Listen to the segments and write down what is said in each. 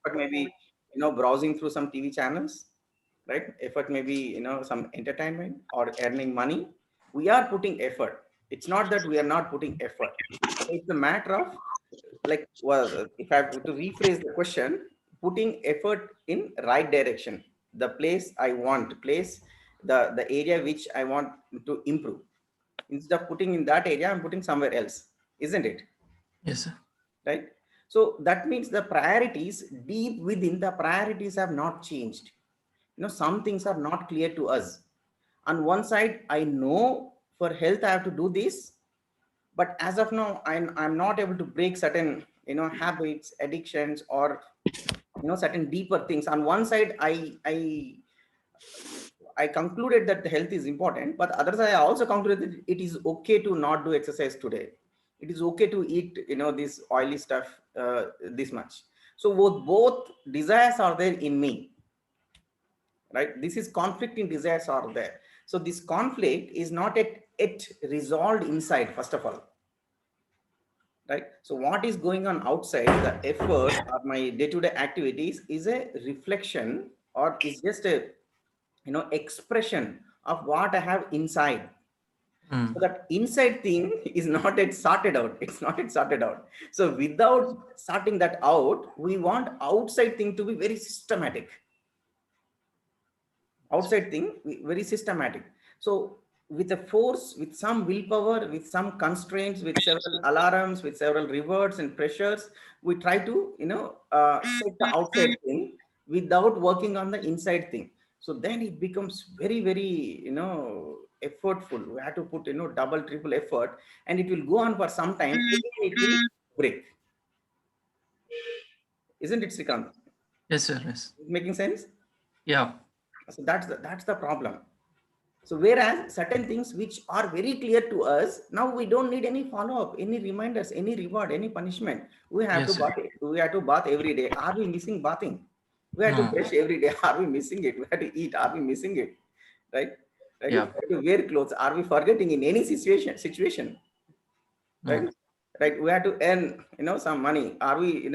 effort may be, browsing through some TV channels, right? Effort may be, some entertainment or earning money. We are putting effort. It's not that we are not putting effort. It's a matter of, like, well, if I have to rephrase the question, putting effort in right direction, the place I want, place the area which I want to improve. Instead of putting in that area, I'm putting somewhere else, isn't it? Yes, sir. Right? So that means the priorities, deep within the priorities, have not changed. Some things are not clear to us. On one side, I know for health I have to do this, but as of now, I'm not able to break certain, habits, addictions, or certain deeper things. On one side, I concluded that the health is important, but others I also concluded that it is okay to not do exercise today. It is okay to eat, this oily stuff this much. So both desires are there in me, right? This is conflict in desires are there. So this conflict is not yet resolved inside, first of all, right? So what is going on outside, the effort or my day-to-day activities, is a reflection or is just a, expression of what I have inside. So Mm. that inside thing is not yet sorted out. It's not yet sorted out. So without sorting that out, we want outside thing to be very systematic. Outside thing very systematic. So with a force, with some willpower, with some constraints, with several alarms, with several rewards and pressures, we try to, set the outside thing without working on the inside thing. So then it becomes very, very, effortful. We have to put, double triple effort, and it will go on for some time. Again it will break, isn't it, Srikant? Yes, sir. Yes. Making sense? Yeah. So that's the problem. So whereas certain things which are very clear to us, now we don't need any follow-up, any reminders, any reward, any punishment. We have to Yes, sir. bath. We have to bath every day. Are we missing bathing? We have to No. brush every day. Are we missing it? We have to eat. Are we missing it? Right? Right? We Yeah. have to wear clothes. Are we forgetting in any situation? Right? No. Right? We have to earn, some money. Are we,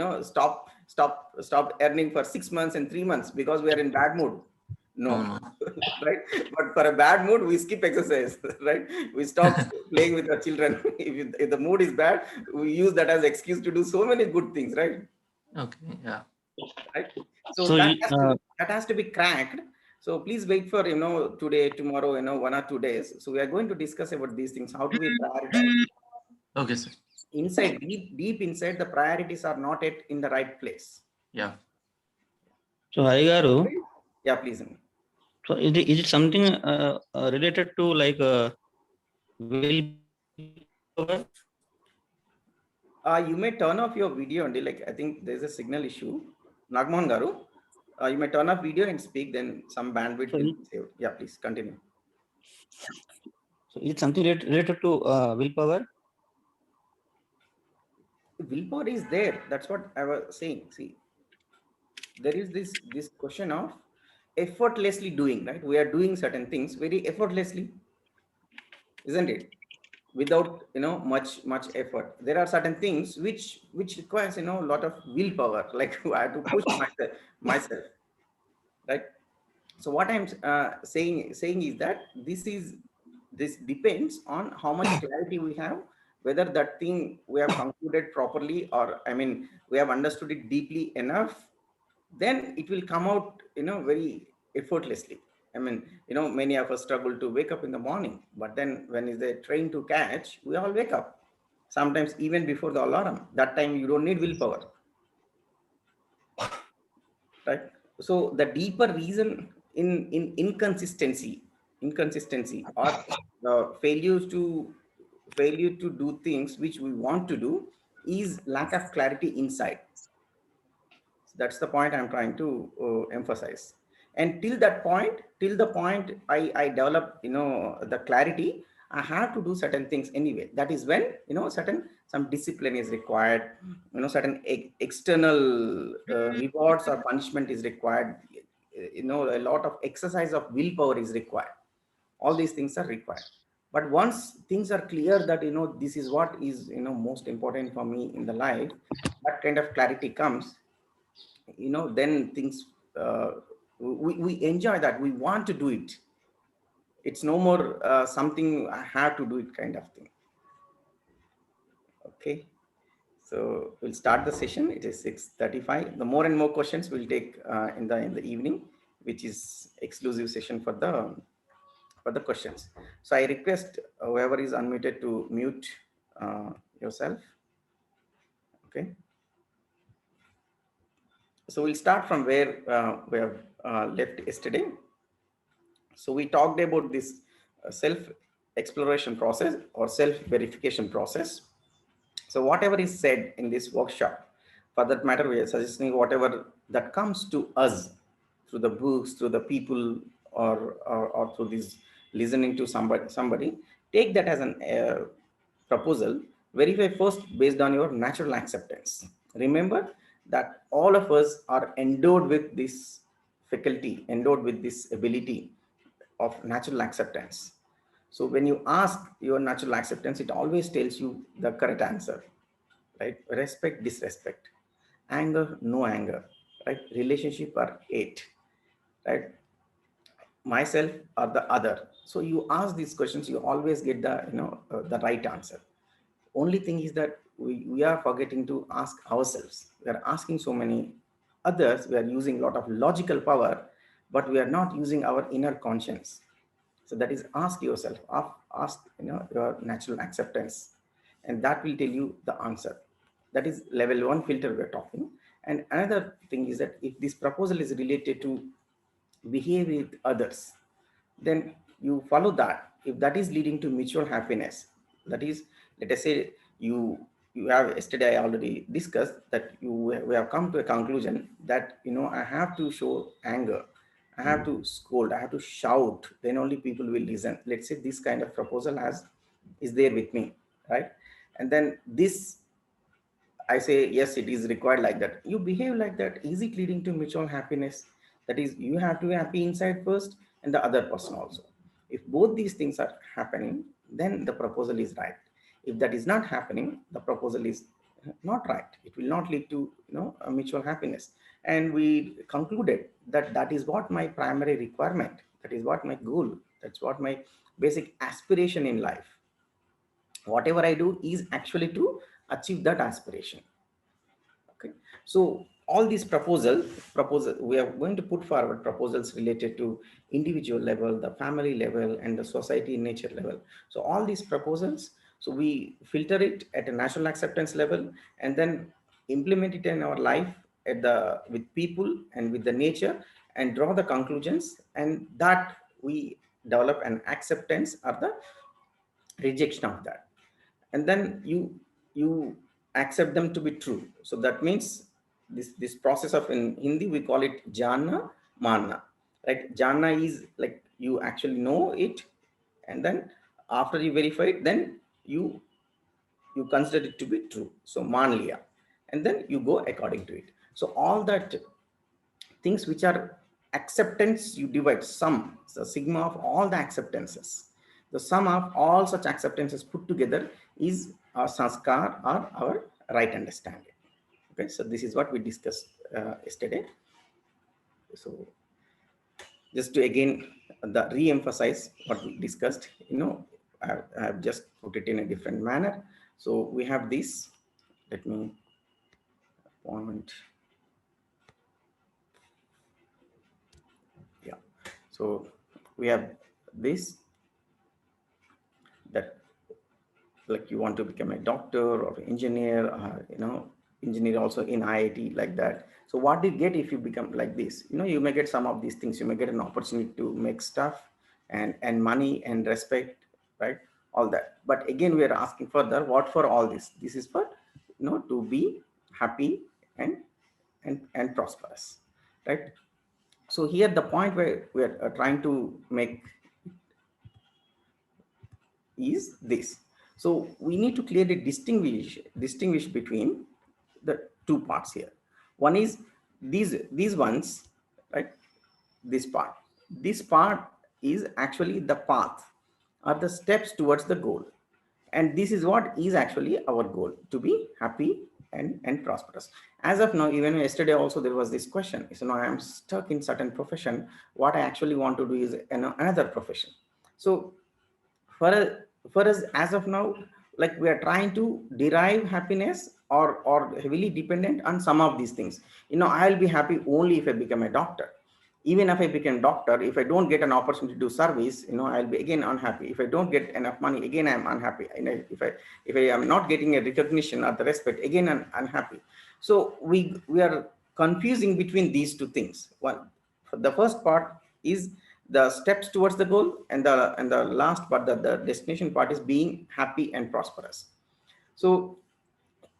stopped earning for 6 months and 3 months because we are in bad mood? No. No. No. Right? But for a bad mood, we skip exercise. Right? We stop playing with our children. If the mood is bad, we use that as excuse to do so many good things. Right? Okay. Yeah. Right? So So that has to be cracked. So please wait for, today, tomorrow, 1 or 2 days. So we are going to discuss about these things. How do we prioritize? Okay, sir. Inside, deep inside, the priorities are not yet in the right place. Yeah. so Hari garu, Yeah, please. so is it something related to like willpower? You may turn off your video only. Like, I think there's a signal issue. Nagmohan Garu, you may turn off video and speak. Then some bandwidth So will be saved. Yeah, please continue. is it something related to willpower? Willpower is there. That's what I was saying. See, there is this question of effortlessly doing. Right? We are doing certain things very effortlessly, isn't it? Without, much effort. There are certain things which requires, a lot of willpower. Like I have to push myself, right? So what I'm saying is that this depends on how much clarity we have, whether that thing we have concluded properly, or I mean we have understood it deeply enough. Then it will come out, very effortlessly. I mean, many of us struggle to wake up in the morning, but then when is the train to catch, we all wake up. Sometimes even before the alarm. That time you don't need willpower, right? So the deeper reason in inconsistency or failure to do things which we want to do is lack of clarity inside. That's the point I'm trying to emphasize. And till the point I develop, the clarity, I have to do certain things anyway. That is when, some discipline is required, certain external rewards or punishment is required, a lot of exercise of willpower is required. All these things are required. But once things are clear that, this is what is, most important for me in the life, that kind of clarity comes. then things, we enjoy that. We want to do it. It's no more something I have to do it kind of thing. Okay. So we'll start the session. It is 6:35. The more and more questions we'll take in the evening, which is exclusive session for the questions. So I request whoever is unmuted to mute yourself. Okay. So we'll start from where we have left yesterday. So we talked about this self-exploration process or self-verification process. So whatever is said in this workshop, for that matter, we are suggesting whatever that comes to us through the books, through the people, or through this listening to somebody, take that as an proposal. Verify first based on your natural acceptance. Remember that all of us are endowed with this faculty, endowed with this ability of natural acceptance. So when you ask your natural acceptance, it always tells you the correct answer, right? Respect, disrespect, anger, no anger, right? Relationship or hate, right? Myself or the other. So you ask these questions, you always get the right answer. Only thing is that we are forgetting to ask ourselves. We are asking so many others. We are using a lot of logical power, but we are not using our inner conscience. So that is, ask yourself, ask your natural acceptance, and that will tell you the answer. That is level 1 filter we're talking. And another thing is that if this proposal is related to behave with others, then you follow that. If that is leading to mutual happiness, that is, let us say you have, yesterday I already discussed that we have come to a conclusion that I have to show anger, I have to scold, I have to shout, then only people will listen. Let's say this kind of proposal is there with me, right? And then this, I say, yes, it is required like that. You behave like that. Is it leading to mutual happiness? That is, you have to be happy inside first and the other person also. If both these things are happening, then the proposal is right. If that is not happening, the proposal is not right. It will not lead to a mutual happiness. And we concluded that that is what my primary requirement. That is what my goal. That's what my basic aspiration in life. Whatever I do is actually to achieve that aspiration. Okay. So all these proposal, we are going to put forward proposals related to individual level, the family level, and the society nature level. So all these proposals, so we filter it at a national acceptance level and then implement it in our life with people and with the nature, and draw the conclusions, and that we develop an acceptance or the rejection of that. And then you accept them to be true. So that means this process of, in Hindi we call it jana manna, right? Jana is like you actually know it, and then after you verify it, then you consider it to be true. So man liya, and then you go according to it. So all that things which are acceptance, you divide sum, the sigma of all the acceptances. The sum of all such acceptances put together is our sanskar, or our right understanding. Okay, so this is what we discussed yesterday. So just to again re-emphasize what we discussed, I have just put it in a different manner. So we have this. Let me point. Yeah. So we have this, that like you want to become a doctor or engineer, engineer also in IIT, like that. So what do you get if you become like this? You may get some of these things. You may get an opportunity to make stuff and money and respect, right? All that. But again, we are asking further, what for all this? This is for, to be happy and prosperous, right? So here the point where we are trying to make is this. So we need to clearly distinguish between the two parts here. One is these ones, right? This part is actually the path, or the steps towards the goal. And this is what is actually our goal, to be happy and prosperous. As of now, even yesterday also there was this question. So now I am stuck in certain profession. What I actually want to do is another profession. So for us, as of now, like we are trying to derive happiness or heavily dependent on some of these things. I'll be happy only if I become a doctor. Even if I become doctor, if I don't get an opportunity to do service, I'll be again unhappy. If I don't get enough money, again I'm unhappy. If I am not getting a recognition or the respect, again I'm unhappy. So we are confusing between these two things. One, the first part is the steps towards the goal, and the last part, the destination part, is being happy and prosperous. So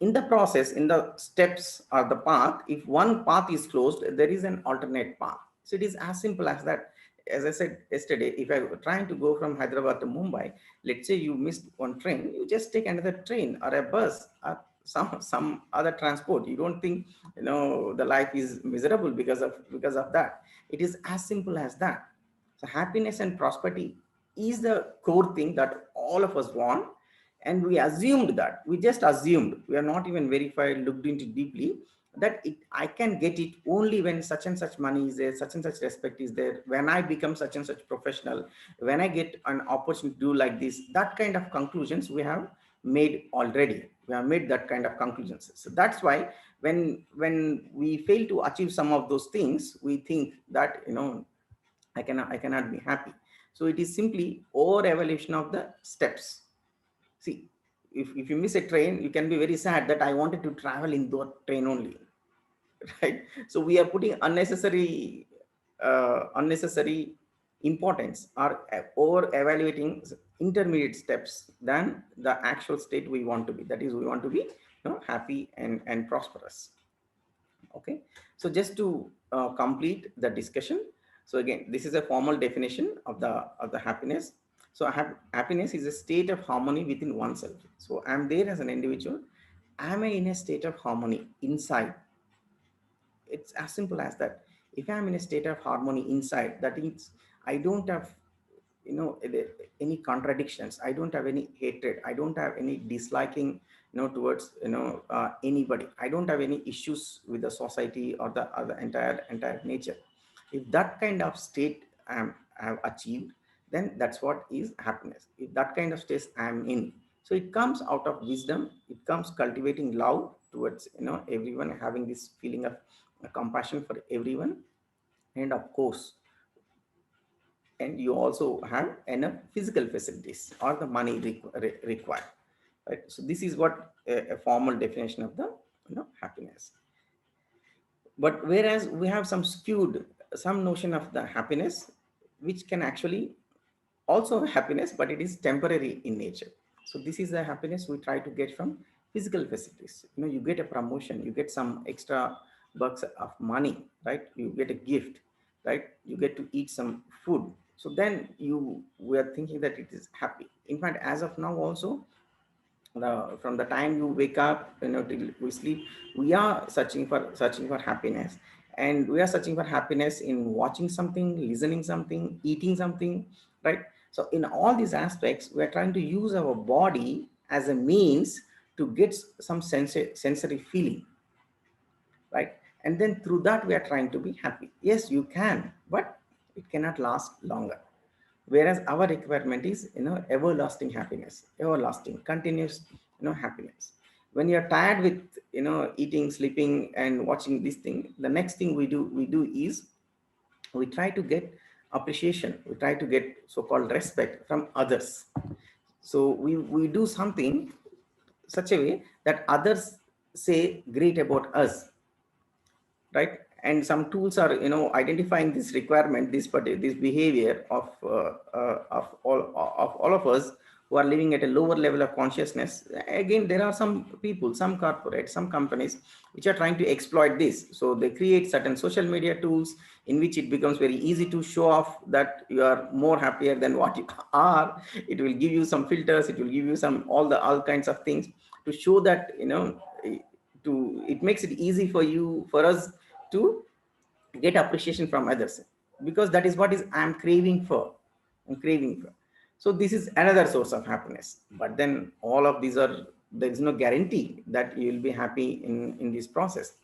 in the process, in the steps or the path, if one path is closed, there is an alternate path. So it is as simple as that. As I said yesterday, if I were trying to go from Hyderabad to Mumbai, let's say you missed one train, you just take another train or a bus or some other transport. You don't think the life is miserable because of that. It is as simple as that. So happiness and prosperity is the core thing that all of us want, and we assumed that. We just assumed. We are not even verified, looked into deeply, that I can get it only when such and such money is there, such and such respect is there, when I become such and such professional, when I get an opportunity to do like this. That kind of conclusions we have made already. We have made that kind of conclusions. So that's why when we fail to achieve some of those things, we think that I cannot be happy. So it is simply over evaluation of the steps. See, if you miss a train, you can be very sad that I wanted to travel in that train only, right? So we are putting unnecessary importance, or over evaluating intermediate steps than the actual state we want to be. That is, we want to be happy and prosperous. Okay, so just to complete the discussion, so again, this is a formal definition of the happiness. So happiness is a state of harmony within oneself. So I'm there as an individual. Am I in a state of harmony inside? It's as simple as that. If I'm in a state of harmony inside, that means I don't have any contradictions. I don't have any hatred. I don't have any disliking towards anybody. I don't have any issues with the society or the entire nature. If that kind of state I have achieved, then that's what is happiness. If that kind of state I'm in, so it comes out of wisdom. It comes cultivating love towards everyone, having this feeling of compassion for everyone, and of course, and you also have enough physical facilities or the money required, right? So this is what a formal definition of the happiness. But whereas we have some notion of the happiness, which can actually also happiness, but it is temporary in nature. So this is the happiness we try to get from physical facilities. You get a promotion, you get some extra bucks of money, right? You get a gift, right? You get to eat some food. So then we are thinking that it is happy. In fact, as of now also, from the time you wake up till we sleep, we are searching for happiness. And we are searching for happiness in watching something, listening something, eating something, right? So in all these aspects, we are trying to use our body as a means to get some sensory feeling, right? And then through that we are trying to be happy. Yes, you can, but it cannot last longer. Whereas our requirement is everlasting happiness, everlasting continuous happiness. When you're tired with eating, sleeping, and watching this thing, the next thing we do is we try to get appreciation, we try to get so-called respect from others. So we do something such a way that others say great about us, right? And some tools are identifying this requirement, this behavior of all of us who are living at a lower level of consciousness. Again, there are some people, some corporates, some companies which are trying to exploit this. So they create certain social media tools in which it becomes very easy to show off that you are more happier than what you are. It will give you some filters, it will give you some all kinds of things to show that it makes it easy for us to get appreciation from others, because that is what is I'm craving for. So this is another source of happiness. But then all of these are, there is no guarantee that you will be happy in this process.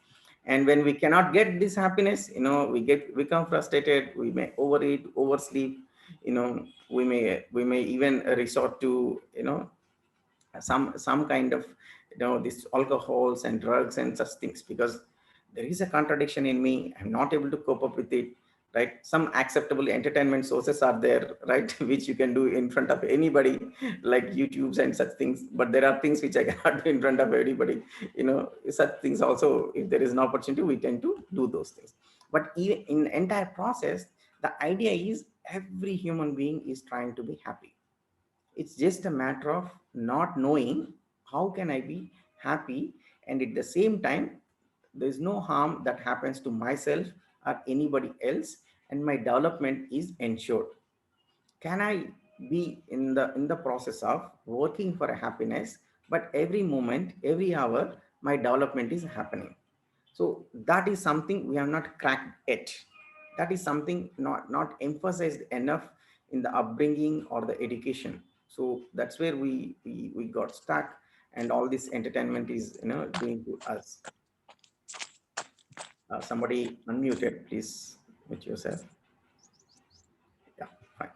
And when we cannot get this happiness, we become frustrated, we may overeat, oversleep, we may even resort to some kind of this alcohols and drugs and such things, because there is a contradiction in me, I'm not able to cope up with it, right? Some acceptable entertainment sources are there, right? Which you can do in front of anybody, like YouTubes and such things, but there are things which I cannot do in front of everybody. Such things also, if there is an opportunity, we tend to do those things. But even in the entire process, the idea is every human being is trying to be happy. It's just a matter of not knowing how can I be happy, and at the same time, there's no harm that happens to myself or anybody else, and my development is ensured. Can I be in the process of working for a happiness, but every moment, every hour, my development is happening. So that is something we have not cracked yet. That is something not emphasized enough in the upbringing or the education. So that's where we got stuck, and all this entertainment is doing to us. Somebody unmuted, please mute yourself. Yeah, fine.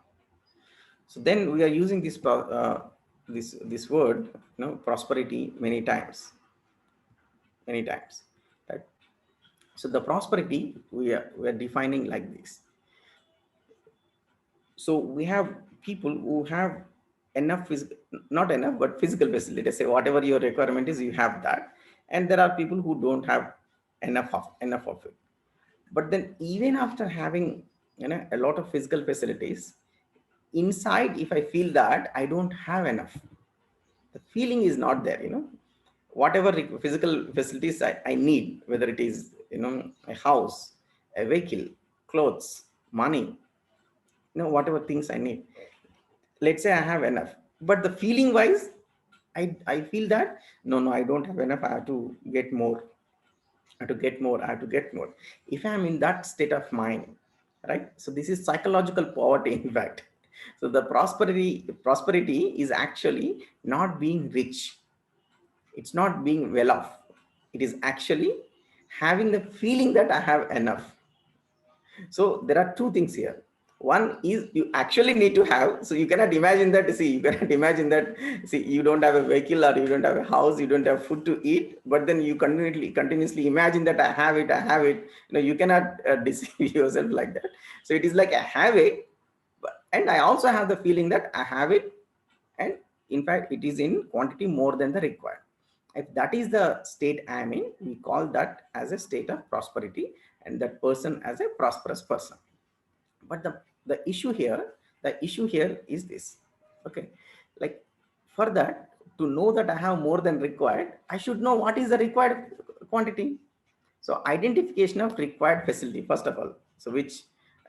So then we are using this word, prosperity, many times, right? So the prosperity we are defining like this. So we have people who have enough physical, not enough, but physical facility. Say whatever your requirement is, you have that, and there are people who don't have enough of it. But then even after having a lot of physical facilities, inside, if I feel that I don't have enough, the feeling is not there. Whatever physical facilities I need, whether it is a house, a vehicle, clothes, money, whatever things I need, let's say I have enough, but the feeling wise, I feel that no, I don't have enough, I have to get more, I have to get more, I have to get more. If I'm in that state of mind, right? So this is psychological poverty, in fact. So the prosperity is actually not being rich, it's not being well off, it is actually having the feeling that I have enough. So there are two things here. One is you actually need to have, so you cannot imagine that, see, you don't have a vehicle, or you don't have a house, you don't have food to eat, but then you continuously imagine that I have it. You cannot deceive yourself like that. So it is like I have it, and I also have the feeling that I have it, and in fact, it is in quantity more than the required. If that is the state I am in, we call that as a state of prosperity, and that person as a prosperous person. But the issue here is this. Okay, like, for that, to know that I have more than required, I should know what is the required quantity. So identification of required facility, first of all, so which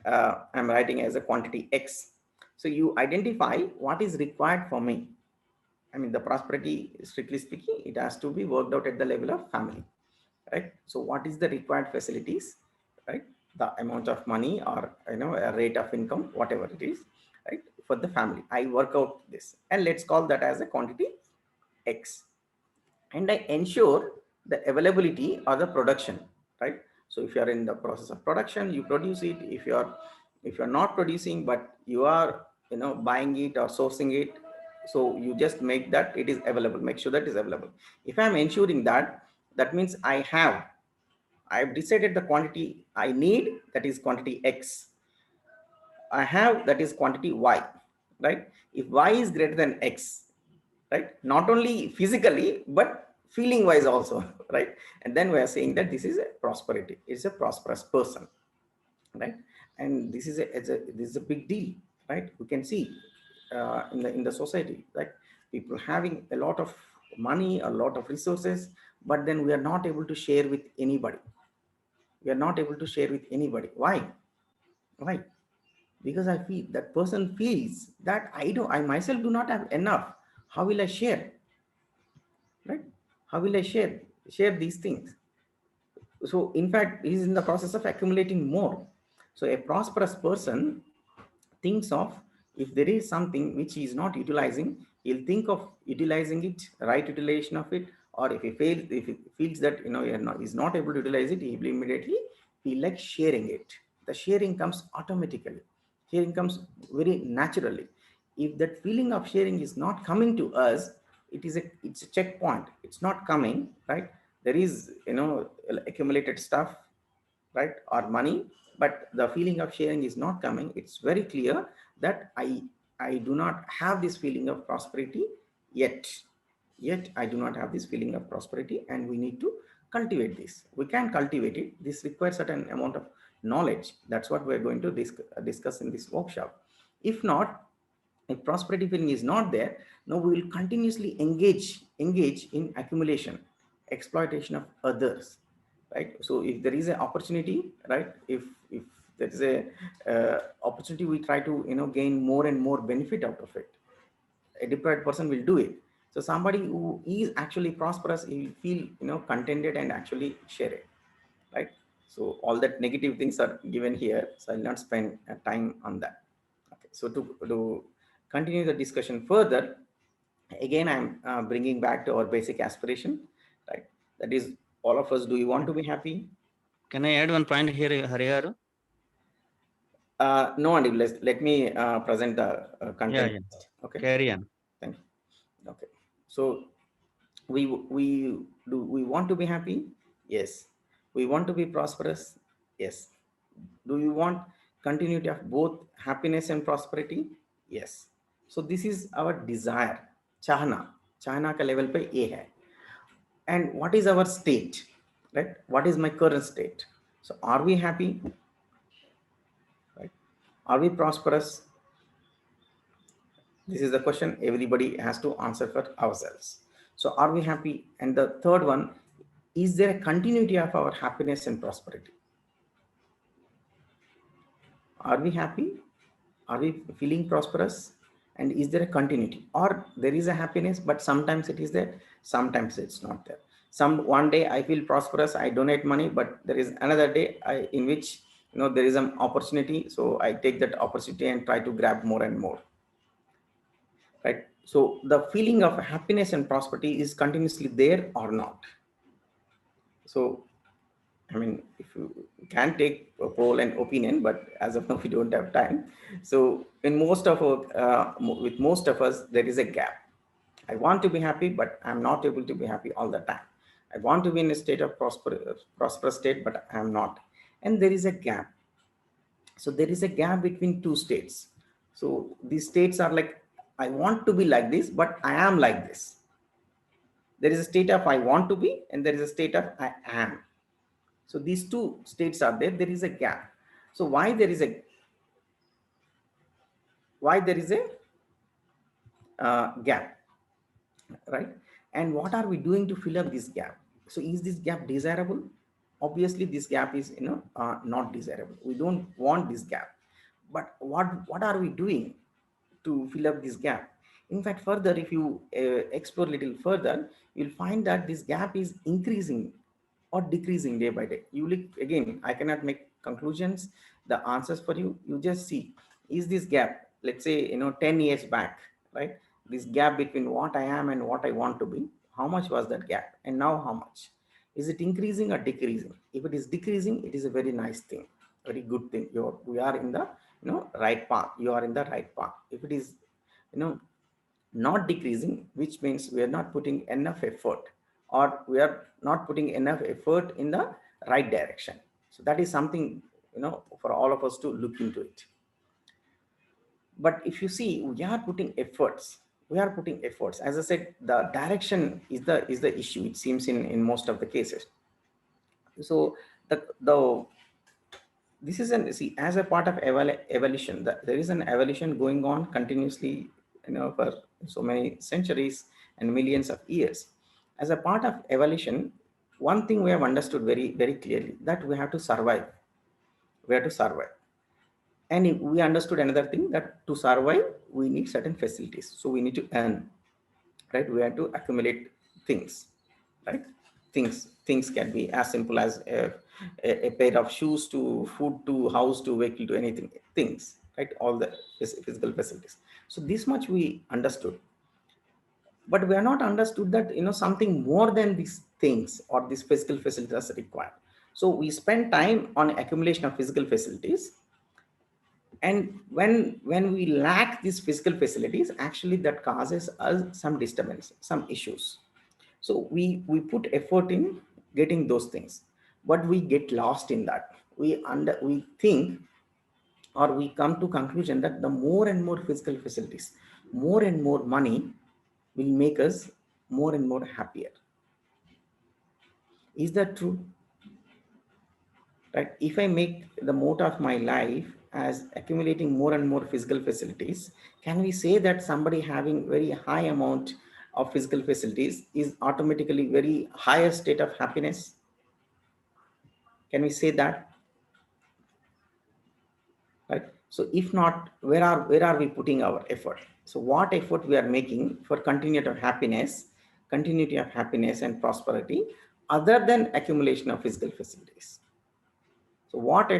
I'm writing as a quantity X. So you identify what is required for me. I mean, the prosperity, strictly speaking, it has to be worked out at the level of family, right? So what is the required facilities, right? The amount of money, or a rate of income, whatever it is, right? For the family, I work out this, and let's call that as a quantity X, and I ensure the availability or the production, right? So if you are in the process of production, you produce it. If you're not producing, but you are buying it or sourcing it, so you just make that it is available, make sure that is available. If I'm ensuring that, that means I've decided the quantity I need, that is quantity X. I have, that is quantity Y, right? If Y is greater than X, right? Not only physically, but feeling wise also, right? And then we are saying that this is a prosperity. It's a prosperous person, right? And this is a big deal, right? We can see in the society, right? People having a lot of money, a lot of resources, but then we are not able to share with anybody. We are not able to share with anybody. Why? Why? Because I feel that person feels that I myself do not have enough. How will I share? Right? How will I share these things? So in fact, he is in the process of accumulating more. So a prosperous person thinks of, if there is something which he is not utilizing, he'll think of utilizing it, right utilization of it, or if he feels that he's not able to utilize it, he will immediately feel like sharing it. The sharing comes automatically. Sharing comes very naturally. If that feeling of sharing is not coming to us, it's a checkpoint. It's not coming, right? There is accumulated stuff, right, or money, but the feeling of sharing is not coming. It's very clear that I do not have this feeling of prosperity yet. I do not have this feeling of prosperity, and we need to cultivate this. We can cultivate it. This requires certain amount of knowledge. That's what we're going to discuss in this workshop. If not, if prosperity feeling is not there, now we will continuously engage in accumulation, exploitation of others, right? So if there is an opportunity, right, if there is a opportunity, we try to gain more and more benefit out of it. A deprived person will do it. So somebody who is actually prosperous, he will feel contented and actually share it, right? So all that negative things are given here, so I'll not spend time on that. Okay, so to continue the discussion further, again I'm bringing back to our basic aspiration, right? That is, all of us, do you want to be happy? Can I add one point here, Hariharu? No, Andy, let me present the content. Yeah. Okay, Carry on. thank you. Okay, so we want to be happy? Yes. We want to be prosperous? Yes. Do you want continuity of both happiness and prosperity? Yes. So this is our desire. चाहना का level पे ये है. And what is our state, right? What is my current state? So are we happy, right? Are we prosperous? This is the question everybody has to answer for ourselves. So are we happy? And the third one, is there a continuity of our happiness and prosperity? Are we happy? Are we feeling prosperous? And is there a continuity? Or there is a happiness, but sometimes it is there, sometimes it's not there. One day I feel prosperous, I donate money, but there is another day in which there is an opportunity, so I take that opportunity and try to grab more and more. Right? So the feeling of happiness and prosperity is continuously there or not. So I mean, if you can take a poll and opinion, but as of now, we don't have time. So in most of with most of us, there is a gap. I want to be happy, but I'm not able to be happy all the time. I want to be in a state of prosperous state, but I'm not. And there is a gap. So there is a gap between two states. So these states are like, I want to be like this, but I am like this. There is a state of I want to be, and there is a state of I am. So these two states are there. There is a gap. So why there is a gap, right? And what are we doing to fill up this gap? So is this gap desirable? Obviously, this gap is not desirable. We don't want this gap. But what are we doing to fill up this gap? In fact, further, if you explore a little further, you'll find that this gap is increasing or decreasing day by day. You look again, I cannot make conclusions, the answers for you. You just see, is this gap, let's say 10 years back, right? This gap between what I am and what I want to be, how much was that gap, and now how much? Is it increasing or decreasing? If it is decreasing, it is a very nice thing, very good thing. We are in the right path. You are in the right path. If it is not decreasing, which means we are not putting enough effort, or we are not putting enough effort in the right direction. So that is something for all of us to look into it. But if you see, we are putting efforts. As I said, the direction is the issue, it seems, in most of the cases. So the this is as a part of evolution, there is an evolution going on continuously, for so many centuries and millions of years. As a part of evolution, one thing we have understood very, very clearly, that we have to survive. And we understood another thing, that to survive, we need certain facilities. So we need to earn, right? We have to accumulate things, right? Things can be as simple as a pair of shoes, to food, to house, to vehicle, to anything, things, right? All the physical facilities. So this much we understood. but we are not understood that, something more than these things or these physical facilities are required. So we spend time on accumulation of physical facilities, and when we lack these physical facilities, actually that causes us some disturbance, some issues. So we put effort in getting those things, but we get lost in that. We think, or we come to conclusion that the more and more physical facilities, more and more money will make us more and more happier. Is that true? Right? If I make the motto of my life as accumulating more and more physical facilities, can we say that somebody having very high amount of physical facilities is automatically very higher state of happiness? Can we say that? Right? So if not, where are we putting our effort? So what effort we are making for continuity of happiness and prosperity, other than accumulation of physical facilities? So what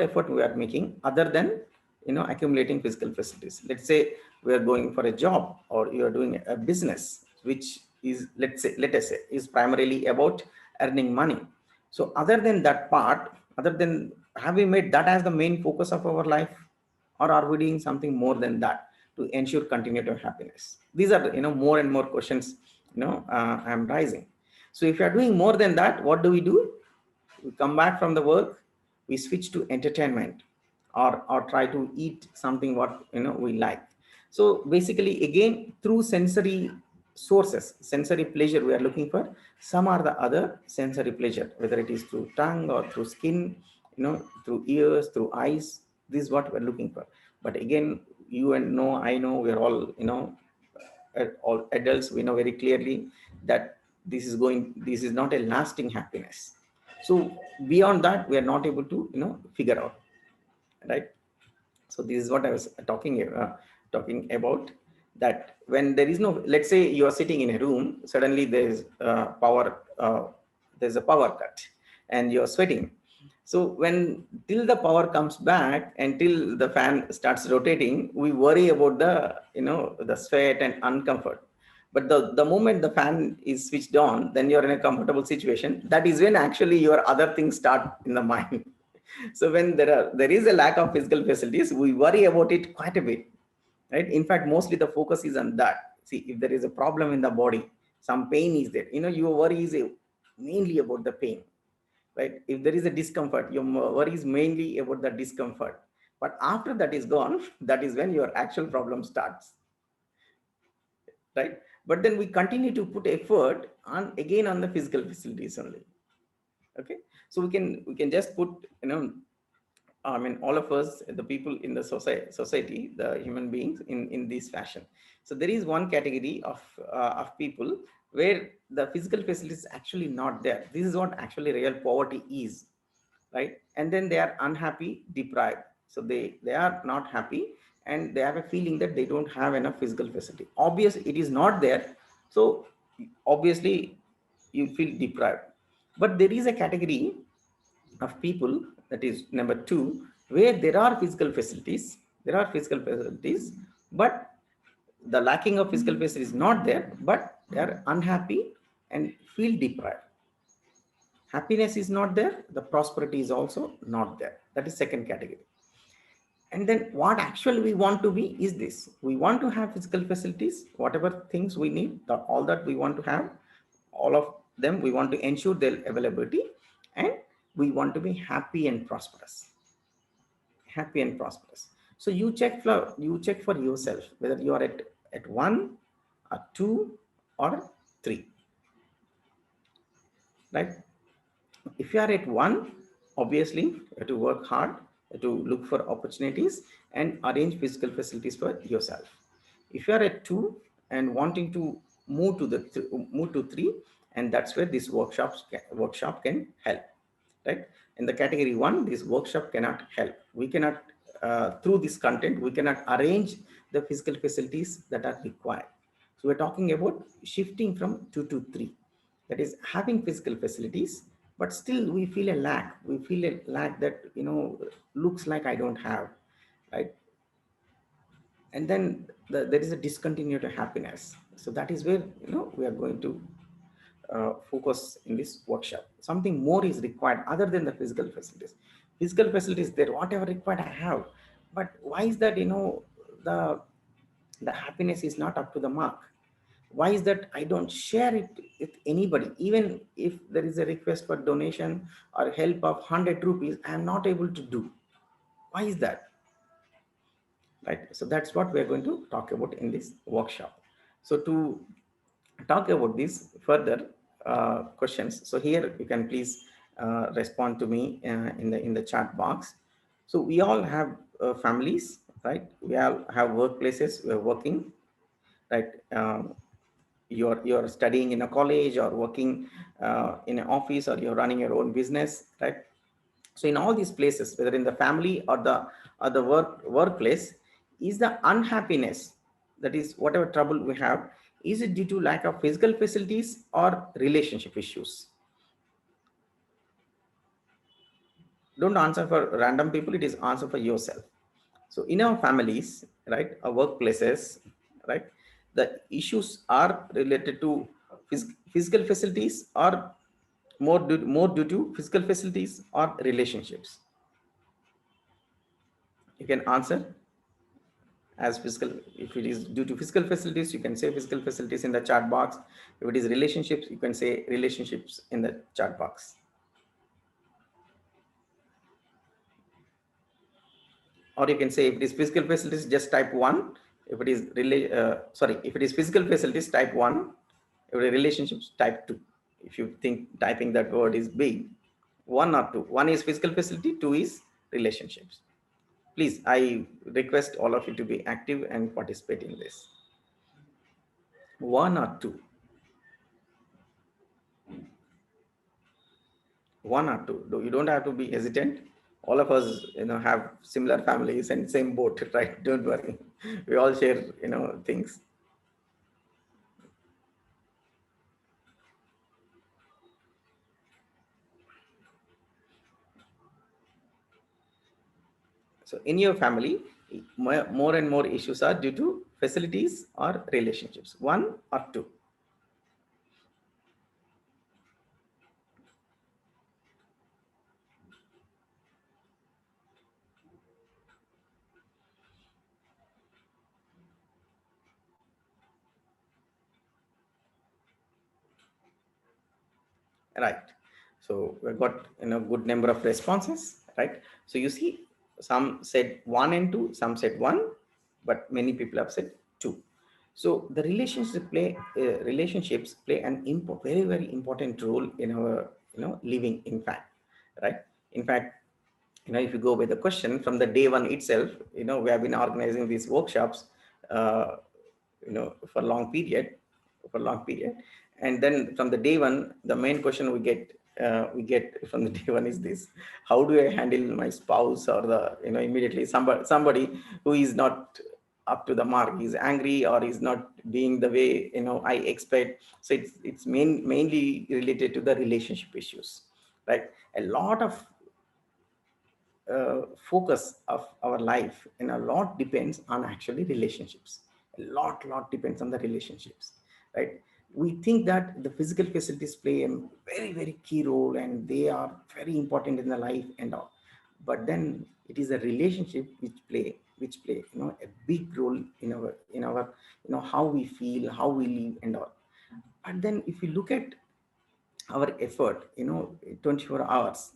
effort we are making other than, accumulating physical facilities? Let's say we are going for a job, or you are doing a business which is, let us say, is primarily about earning money. So other than that part, have we made that as the main focus of our life, or are we doing something more than that to ensure continuity of happiness? These are, more and more questions, I'm rising. So if you are doing more than that, what do? We come back from the work, we switch to entertainment, or try to eat something what, we like. So basically, again, through sensory sources, sensory pleasure we are looking for, some are the other sensory pleasure, whether it is through tongue or through skin, through ears, through eyes. This is what we're looking for. But again, you and know, I know, we're all, all adults, we know very clearly that this is not a lasting happiness. So beyond that, we are not able to, figure out, right? So this is what I was talking about, that when there is no, let's say you are sitting in a room, suddenly there's a power cut, and you're sweating. So when till the power comes back and till the fan starts rotating, we worry about the sweat and uncomfort. But the moment the fan is switched on, then you're in a comfortable situation. That is when actually your other things start in the mind. So when there is a lack of physical facilities, we worry about it quite a bit, right? In fact, mostly the focus is on that. See, if there is a problem in the body, some pain is there, your worry is mainly about the pain, right? If there is a discomfort, your worry is mainly about the discomfort. But after that is gone, that is when your actual problem starts, right? But then we continue to put effort on, again, on the physical facilities only. Okay, so we can just put, I mean, all of us, the people in the society, the human beings, in this fashion. So there is one category of people where the physical facilities is actually not there. This is what actually real poverty is, right? And then they are unhappy, deprived. So they are not happy, and they have a feeling that they don't have enough physical facility. Obviously, it is not there. So obviously, you feel deprived. But there is a category of people, that is number two, where there are physical facilities, but the lacking of physical facilities is not there, but they are unhappy and feel deprived. Happiness is not there, the prosperity is also not there. That is second category. And then what actually we want to be is this: we want to have physical facilities, whatever things we need, all that we want to have, all of them we want to ensure their availability, and we want to be happy and prosperous. So you check for yourself whether you are at one, or two, or three, right? If you are at one, obviously you have to work hard, to look for opportunities and arrange physical facilities for yourself. If you are at two and wanting to move to three, and that's where this workshop can help, right? In the category one, this workshop cannot help. We cannot, through this content, we cannot arrange the physical facilities that are required. So we're talking about shifting from two to three, that is having physical facilities, but still we feel a lack. We feel a lack that, looks like I don't have, right? And then there is a discontinued happiness. So that is where, we are going to focus in this workshop. Something more is required other than the physical facilities. Physical facilities there, whatever required I have, but why is that, the the happiness is not up to the mark? Why is that I don't share it with anybody? Even if there is a request for donation or help of 100 rupees, I am not able to do. Why is that? Right? So that's what we're going to talk about in this workshop. So to talk about these further questions, so here you can please respond to me in the chat box. So we all have families, right? We all have workplaces, we're working, right? You're studying in a college or working in an office, or you're running your own business, right? So in all these places, whether in the family or the workplace, is the unhappiness, that is whatever trouble we have, is it due to lack of physical facilities or relationship issues? Don't answer for random people, it is answer for yourself. So in our families, right, our workplaces, right, the issues are related to physical facilities, or more due to physical facilities or relationships. You can answer as physical. If it is due to physical facilities, you can say physical facilities in the chat box. If it is relationships, you can say relationships in the chat box. Or you can say if it is physical facilities, just type 1. If it is if it is physical facilities, type 1. If it is relationships, type 2. If you think typing that word is big, 1 or 2. 1 is physical facility, 2 is relationships. Please, I request all of you to be active and participate in this. 1 or 2. 1 or 2. You don't have to be hesitant. All of us, have similar families and same boat, right? Don't worry. We all share, things. So in your family, more and more issues are due to facilities or relationships. 1 or 2. Right. So we've got good number of responses, right? So you see, some said 1 and 2, some said 1, but many people have said 2. So the relationships play an very, very important role in our living, in fact, right? In fact, if you go by the question from the day one itself, we have been organizing these workshops, uh, for long period, and then from the day one, the main question we get from the day one is this: how do I handle my spouse, or the immediately somebody who is not up to the mark, is angry or is not being the way I expect. So it's mainly related to the relationship issues, right? A lot of focus of our life and a lot depends on actually relationships. A lot depends on the relationships, right? We think that the physical facilities play a very, very key role and they are very important in the life and all, but then it is a relationship which play a big role in our how we feel, how we live and all. But then if you look at our effort 24 hours,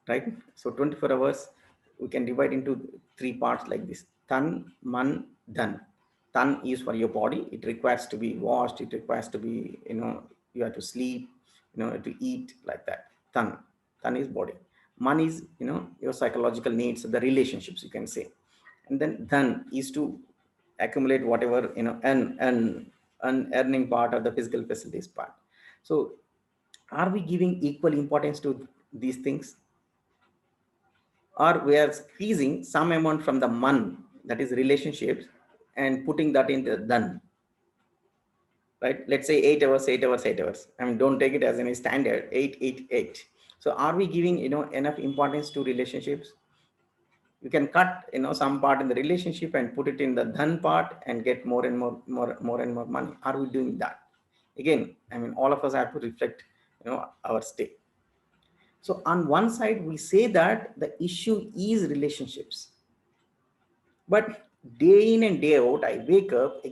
right? So 24 hours we can divide into 3 parts like this: tan, man, dhan. Tan is for your body, it requires to be washed, it requires to be you have to sleep, to eat, like that. Tan is body. Man is your psychological needs, the relationships, you can say. And then dhan is to accumulate whatever earning part of the physical facilities part. So are we giving equal importance to these things, or we are squeezing some amount from the man, that is relationships, and putting that in the done, right? Let's say 8 hours, 8 hours, 8 hours. I mean, don't take it as any standard, 8, 8, 8. So are we giving enough importance to relationships? You can cut, some part in the relationship and put it in the dhan part and get more and more money. Are we doing that? Again, I mean, all of us have to reflect, our state. So on one side, we say that the issue is relationships, but day in and day out, I wake up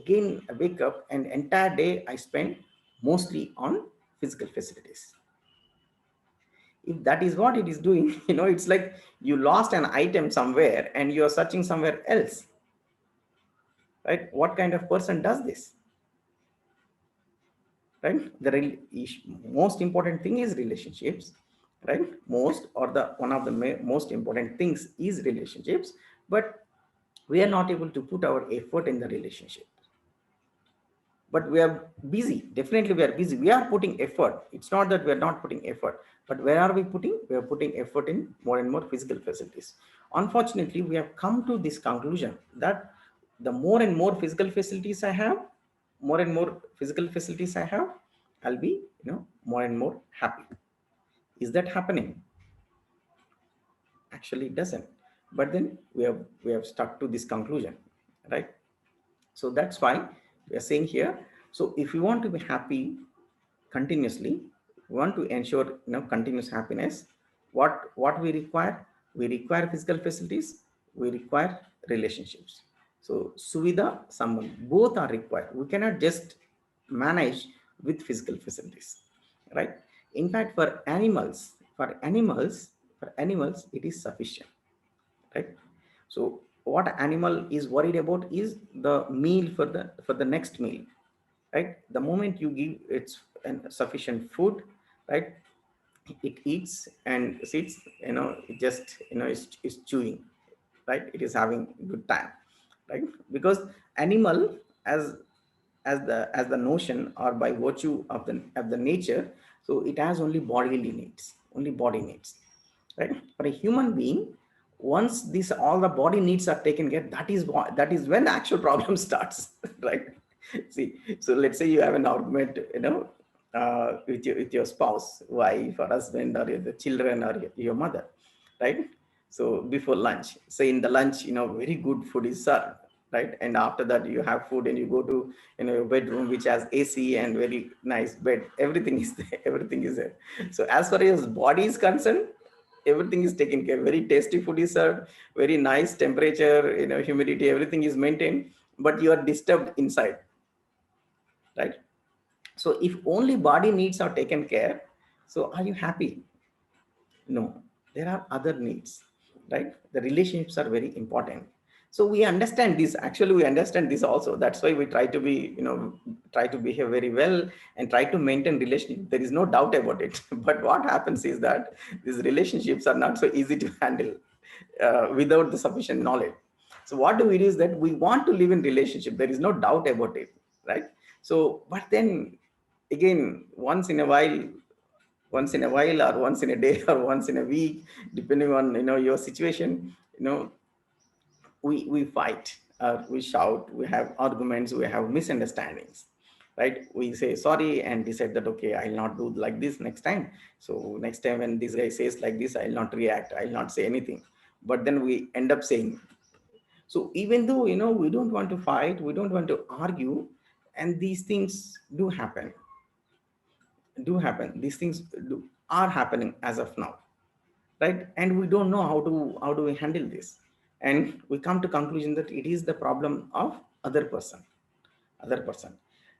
and entire day I spend mostly on physical facilities. If that is what it is doing, it's like you lost an item somewhere and you're searching somewhere else, right? What kind of person does this, right? Most important thing is relationships, right? One of the most important things is relationships, but we are not able to put our effort in the relationship. But we are busy. Definitely we are busy. We are putting effort. It's not that we are not putting effort, but where are we putting? We are putting effort in more and more physical facilities. Unfortunately, we have come to this conclusion that the more and more physical facilities I have, I'll be, more and more happy. Is that happening? Actually it doesn't. But then we have stuck to this conclusion, right? So that's why we are saying here, so if you want to be happy continuously, we want to ensure, continuous happiness, what we require? We require physical facilities, we require relationships. So suvidha someone, both are required. We cannot just manage with physical facilities, right? In fact, for animals it is sufficient, right? So what animal is worried about is the meal for the next meal, right? The moment you give it sufficient food, right, it eats and sits, it just, is chewing, right? It is having good time, right? Because animal, as the notion, or by virtue of the nature, so it has only bodily needs, only body needs, right? For a human being, once this all the body needs are taken care, that is when the actual problem starts. Right? See, so let's say you have an argument, with your spouse, wife or husband, or the children, or your mother, right? So before lunch, say in the lunch, very good food is served, right? And after that you have food and you go to, your bedroom, which has AC and very nice bed, everything is there, everything is there. So as far as body is concerned, everything is taken care, very tasty food is served, very nice temperature, humidity, everything is maintained, but you are disturbed inside, right? So if only body needs are taken care, so are you happy? No, there are other needs, right? The relationships are very important. So we understand this. Actually, we understand this also. That's why we try to be, try to behave very well and try to maintain relationship. There is no doubt about it. But what happens is that these relationships are not so easy to handle without the sufficient knowledge. So what do we do is that we want to live in relationship. There is no doubt about it, right? So, but then again, once in a while or once in a day or once in a week, depending on, your situation, we fight, we shout, we have arguments, we have misunderstandings, right? We say sorry and decide that, okay, I'll not do like this next time. So next time when this guy says like this, I'll not react, I'll not say anything. But then we end up saying. So even though, we don't want to fight, we don't want to argue, and these things do happen, these things are happening as of now, right? And we don't know how do we handle this, and we come to conclusion that it is the problem of other person.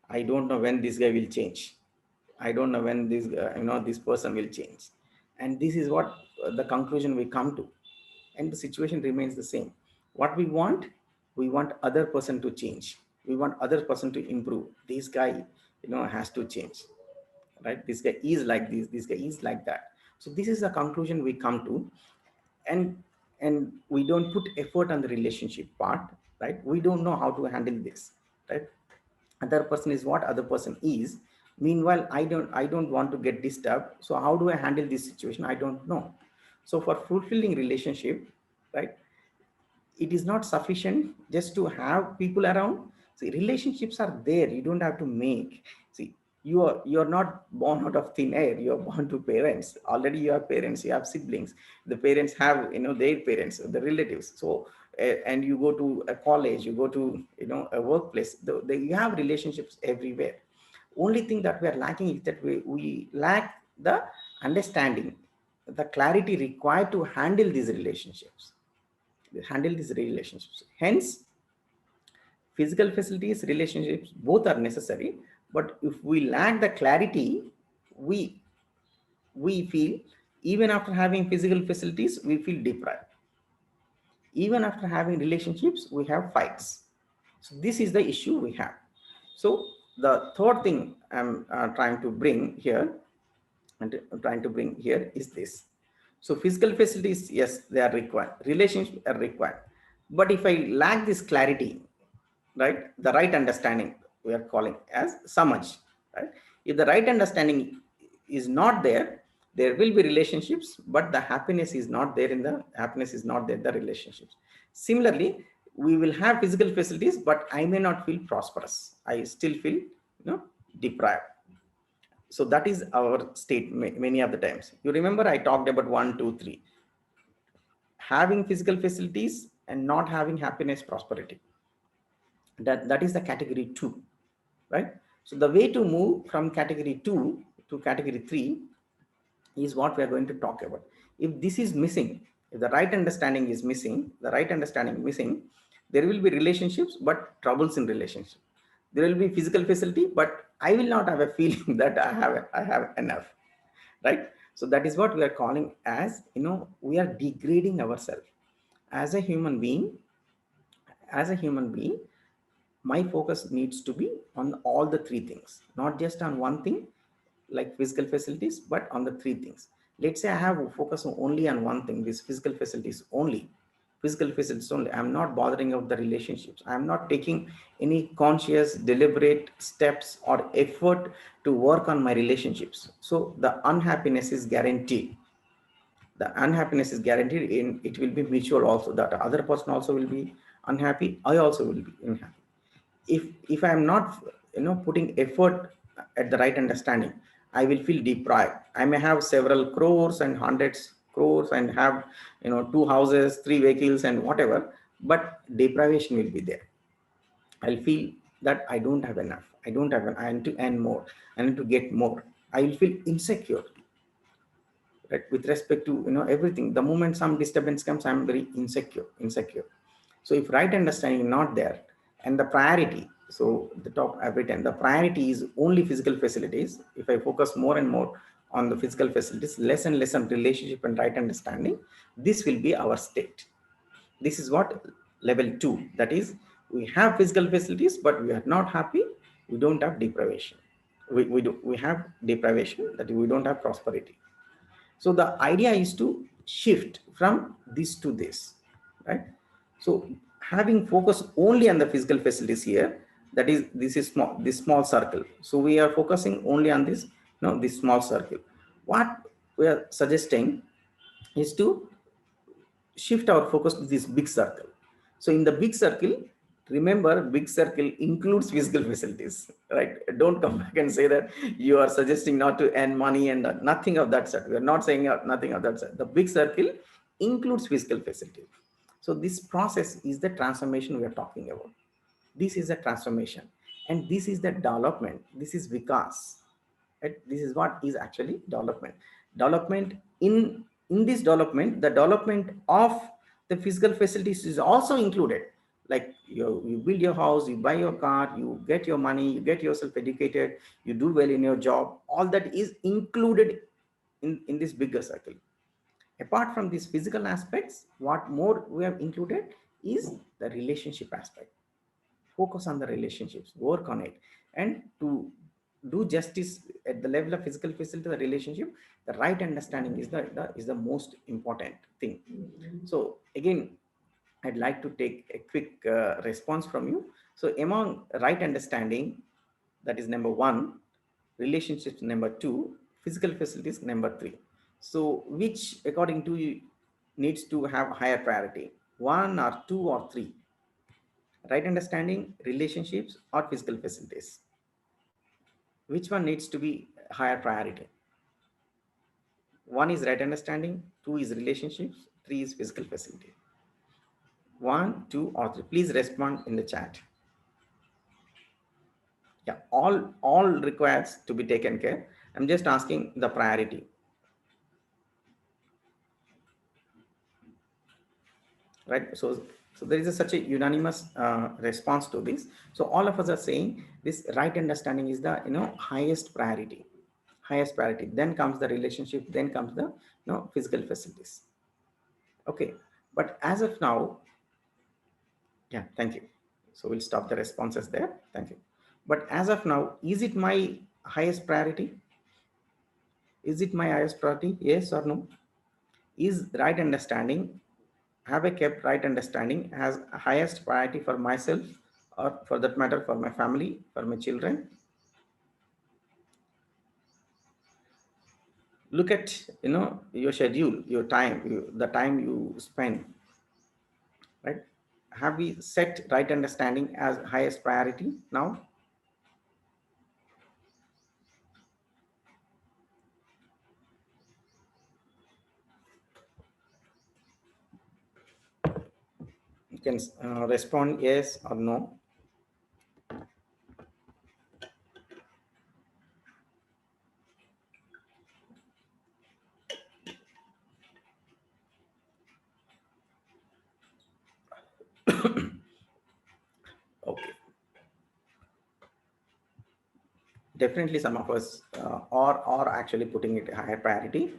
I don't know when this guy will change. I don't know when this person will change. And this is what the conclusion we come to, and the situation remains the same. What we want other person to change, we want other person to improve. This guy, has to change, right? This guy is like this guy is like that. So this is the conclusion we come to. And we don't put effort on the relationship part, right? We don't know how to handle this, right? Other person is what other person is. Meanwhile, I don't want to get disturbed, so how do I handle this situation? I don't know. So for fulfilling relationship, right, it is not sufficient just to have people around. See, relationships are there, you don't have to make. See, you're not born out of thin air. You're born to parents. Already you have parents, you have siblings. The parents have, their parents, the relatives. So and you go to a college, you go to, a workplace, you have relationships everywhere. Only thing that we are lacking is that we lack the understanding, the clarity required to handle these relationships, hence physical facilities, relationships, both are necessary. But if we lack the clarity, we we feel, even after having physical facilities, we feel deprived. Even after having relationships, we have fights. So this is the issue we have. So the third thing I'm trying to bring here, is this. So physical facilities, yes, they are required. Relationships are required. But if I lack this clarity, right, the right understanding, we are calling as samaj, right? If the right understanding is not there, there will be relationships, but the happiness is not there in the relationships. Similarly, we will have physical facilities, but I may not feel prosperous. I still feel, deprived. So that is our state many of the times. You remember I talked about 1, 2, 3, having physical facilities and not having happiness, prosperity. That is the category 2, right? So the way to move from category 2 to category 3 is what we are going to talk about. If this is missing, if the right understanding is missing, there will be relationships, but troubles in relationship. There will be physical facility, but I will not have a feeling that I have enough, right? So that is what we are calling as, we are degrading ourselves as a human being. As a human being, my focus needs to be on all the three things, not just on one thing like physical facilities, but on the three things. Let's say I have focus only on one thing, this physical facilities only. I'm not bothering about the relationships. I'm not taking any conscious, deliberate steps or effort to work on my relationships. So the unhappiness is guaranteed. And it will be mutual also. That other person also will be unhappy. I also will be unhappy if I am not, putting effort at the right understanding. I will feel deprived. I may have several crores and hundreds crores and have, two houses, three vehicles and whatever, but deprivation will be there. I'll feel that I don't have enough. I need to earn more. I need to get more. I will feel insecure, right? With respect to, everything. The moment some disturbance comes, I'm very insecure. So if right understanding not there, and the priority, so the top I've written, the priority is only physical facilities. If I focus more and more on the physical facilities, less and less on relationship and right understanding, this will be our state. This is what level 2, that is, we have physical facilities, but we are not happy. We don't have deprivation. We have deprivation, that we don't have prosperity. So the idea is to shift from this to this, right? So having focus only on the physical facilities here, that is, this small circle. So we are focusing only on this, this small circle. What we are suggesting is to shift our focus to this big circle. So in the big circle, remember, big circle includes physical facilities, right? Don't come back and say that you are suggesting not to earn money and nothing of that sort. We are not saying nothing of that sort. The big circle includes physical facilities. So this process is the transformation we are talking about. This is a transformation, and this is the development. This is vikas, right? This is what is actually development. In this development, the development of the physical facilities is also included. Like you build your house, you buy your car, you get your money, you get yourself educated, you do well in your job. All that is included in this bigger circle. Apart from these physical aspects, what more we have included is the relationship aspect. Focus on the relationships, work on it, and to do justice at the level of physical facility, the relationship, the right understanding is the most important thing. So again, I'd like to take a quick response from you. So among right understanding, that is number 1, relationships number 2, physical facilities number 3. So which according to you needs to have higher priority, 1 or 2 or 3? Right understanding, relationships, or physical facilities? which one needs to be higher priority? One is right understanding, two is relationships, three is physical facility. One, two, or three. Please respond in the chat. Yeah, all requires to be taken care. I'm just asking the priority. Right, so there is such a unanimous response to this. So all of us are saying this right understanding is the highest priority, then comes the relationship, then comes the physical facilities. Okay, but as of now, yeah, thank you. So we'll stop the responses there. Thank you. But as of now, is it my highest priority? Is it my highest priority? Yes or no? Is right understanding, have I kept right understanding as highest priority for myself, or for that matter for my family, for my children? Look at your schedule, your time, the time you spend, right? Have we set right understanding as highest priority now? You can respond yes or no. Okay, definitely some of us are actually putting it higher priority.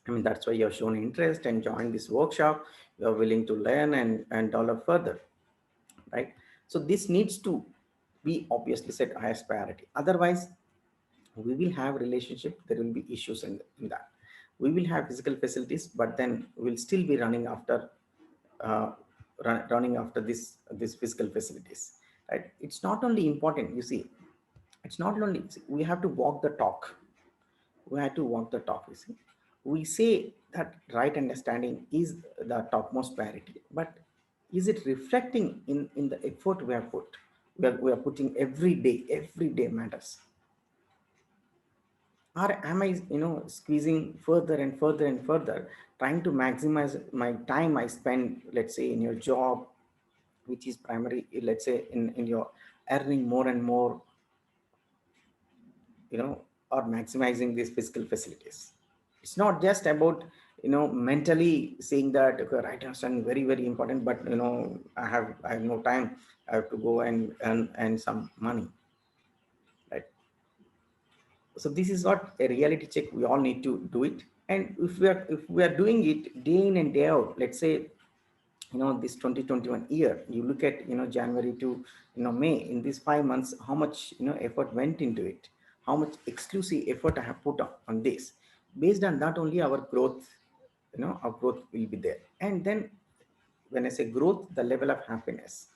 I mean, that's why you have shown interest and joined this workshop. You're willing to learn and develop further, right? So this needs to be obviously set highest priority. Otherwise, we will have relationship, there will be issues in that. We will have physical facilities, but then we'll still be running after uh, running after this physical facilities, right? It's not only important, you see, it's not only, we have to walk the talk. We have to walk the talk, you see. We say that right understanding is the topmost priority, but is it reflecting in the effort we have put, we are putting every day matters? Or am I squeezing further and further and further, trying to maximize my time I spend, let's say in your job, which is primary, let's say in your earning more and more, or maximizing these physical facilities. It's not just about mentally saying that okay, right understanding very very important, but I have no time, I have to go and earn some money, right? So this is what a reality check, we all need to do it. And if we are doing it day in and day out, let's say this 2021 year, you look at January to May, in these 5 months, how much effort went into it, how much exclusive effort I have put on this. Based on that only our growth, our growth will be there. And then when I say growth, the level of happiness,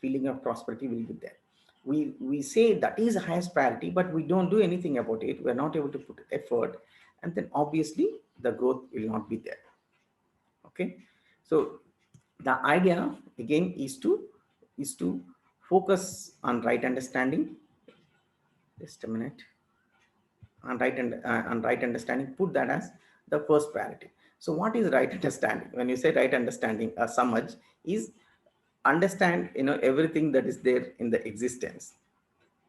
feeling of prosperity will be there. We say that is highest priority, but we don't do anything about it, we're not able to put effort, and then obviously the growth will not be there. Okay, so the idea again is to focus on right understanding. Just a minute. On right understanding, put that as the first priority. So what is right understanding? When you say right understanding, Samaj, is understand everything that is there in the existence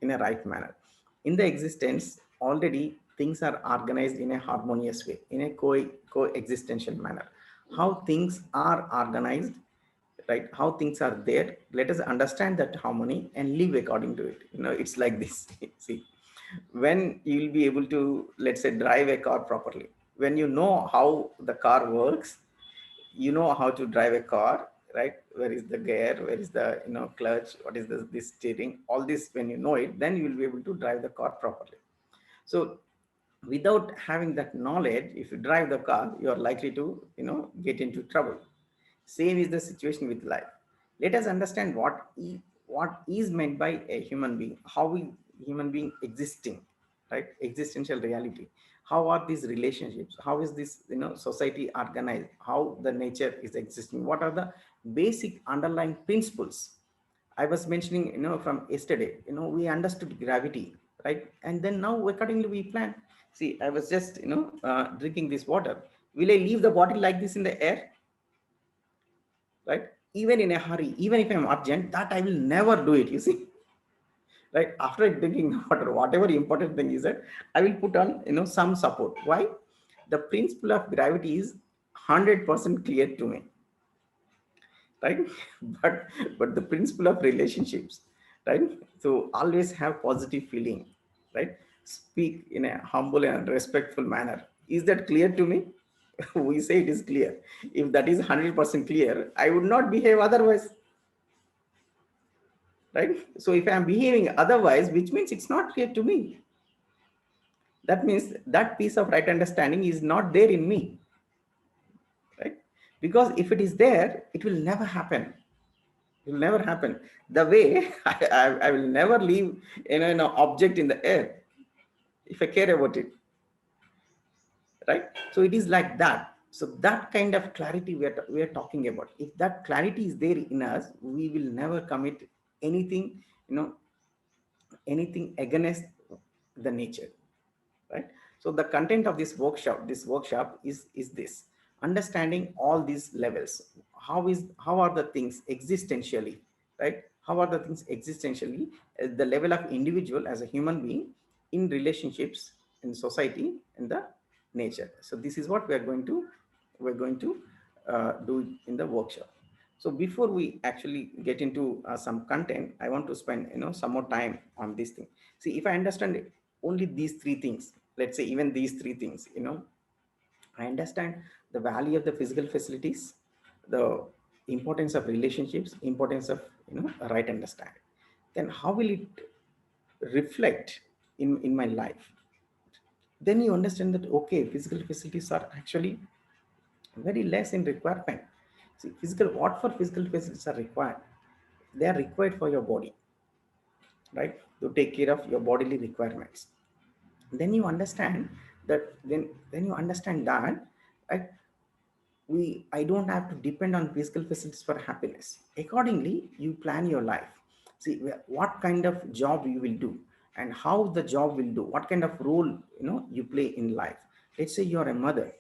in a right manner. In the existence, already things are organized in a harmonious way, in a coexistential manner. How things are organized, right? How things are there. Let us understand that harmony and live according to it. It's like this. See, when you will be able to, let's say, drive a car properly, when you know how the car works, you know how to drive a car, right? Where is the gear, where is the clutch, what is this steering, all this, when you know it, then you will be able to drive the car properly. So without having that knowledge, if you drive the car, you are likely to get into trouble. Same is the situation with life. Let us understand what is meant by a human being, how we human being existing, right? Existential reality. How are these relationships? How is this society organized? How the nature is existing? What are the basic underlying principles? I was mentioning from yesterday. We understood gravity, right? And then now accordingly we plan. See, I was just, drinking this water. Will I leave the bottle like this in the air, right? Even in a hurry, even if I'm urgent, that I will never do it. You see, right? After drinking the water, whatever important thing is that I will put on, some support. Why? The principle of gravity is 100% clear to me, right? but but the principle of relationships, right? So always have positive feeling, right? Speak in a humble and respectful manner. Is that clear to me? We say it is clear. If that is 100% clear, I would not behave otherwise, right? So if I am behaving otherwise, which means it's not clear to me, that means that piece of right understanding is not there in me, right? Because if it is there, it will never happen. It will never happen. The way I will never leave an object in the air if I care about it, right? So it is like that. So that kind of clarity we are talking about. If that clarity is there in us, we will never commit anything, anything against the nature, right? So the content of this workshop is this: understanding all these levels. How are the things existentially, right? How are the things existentially at the level of individual as a human being, in relationships, in society, in the nature. So this is what we're going to do in the workshop. So before we actually get into some content, I want to spend some more time on this thing. See, if I understand only these three things, let's say even these three things, I understand the value of the physical facilities, the importance of relationships, importance of a right understanding. Then how will it reflect in my life? Then you understand that okay, physical facilities are actually very less in requirement. See, what for physical facilities are required? They are required for your body, right? To take care of your bodily requirements. Then you understand that, then you understand that, right? I don't have to depend on physical facilities for happiness. Accordingly, you plan your life. See what kind of job you will do, and how the job will do, what kind of role you play in life. Let's say you're a mother,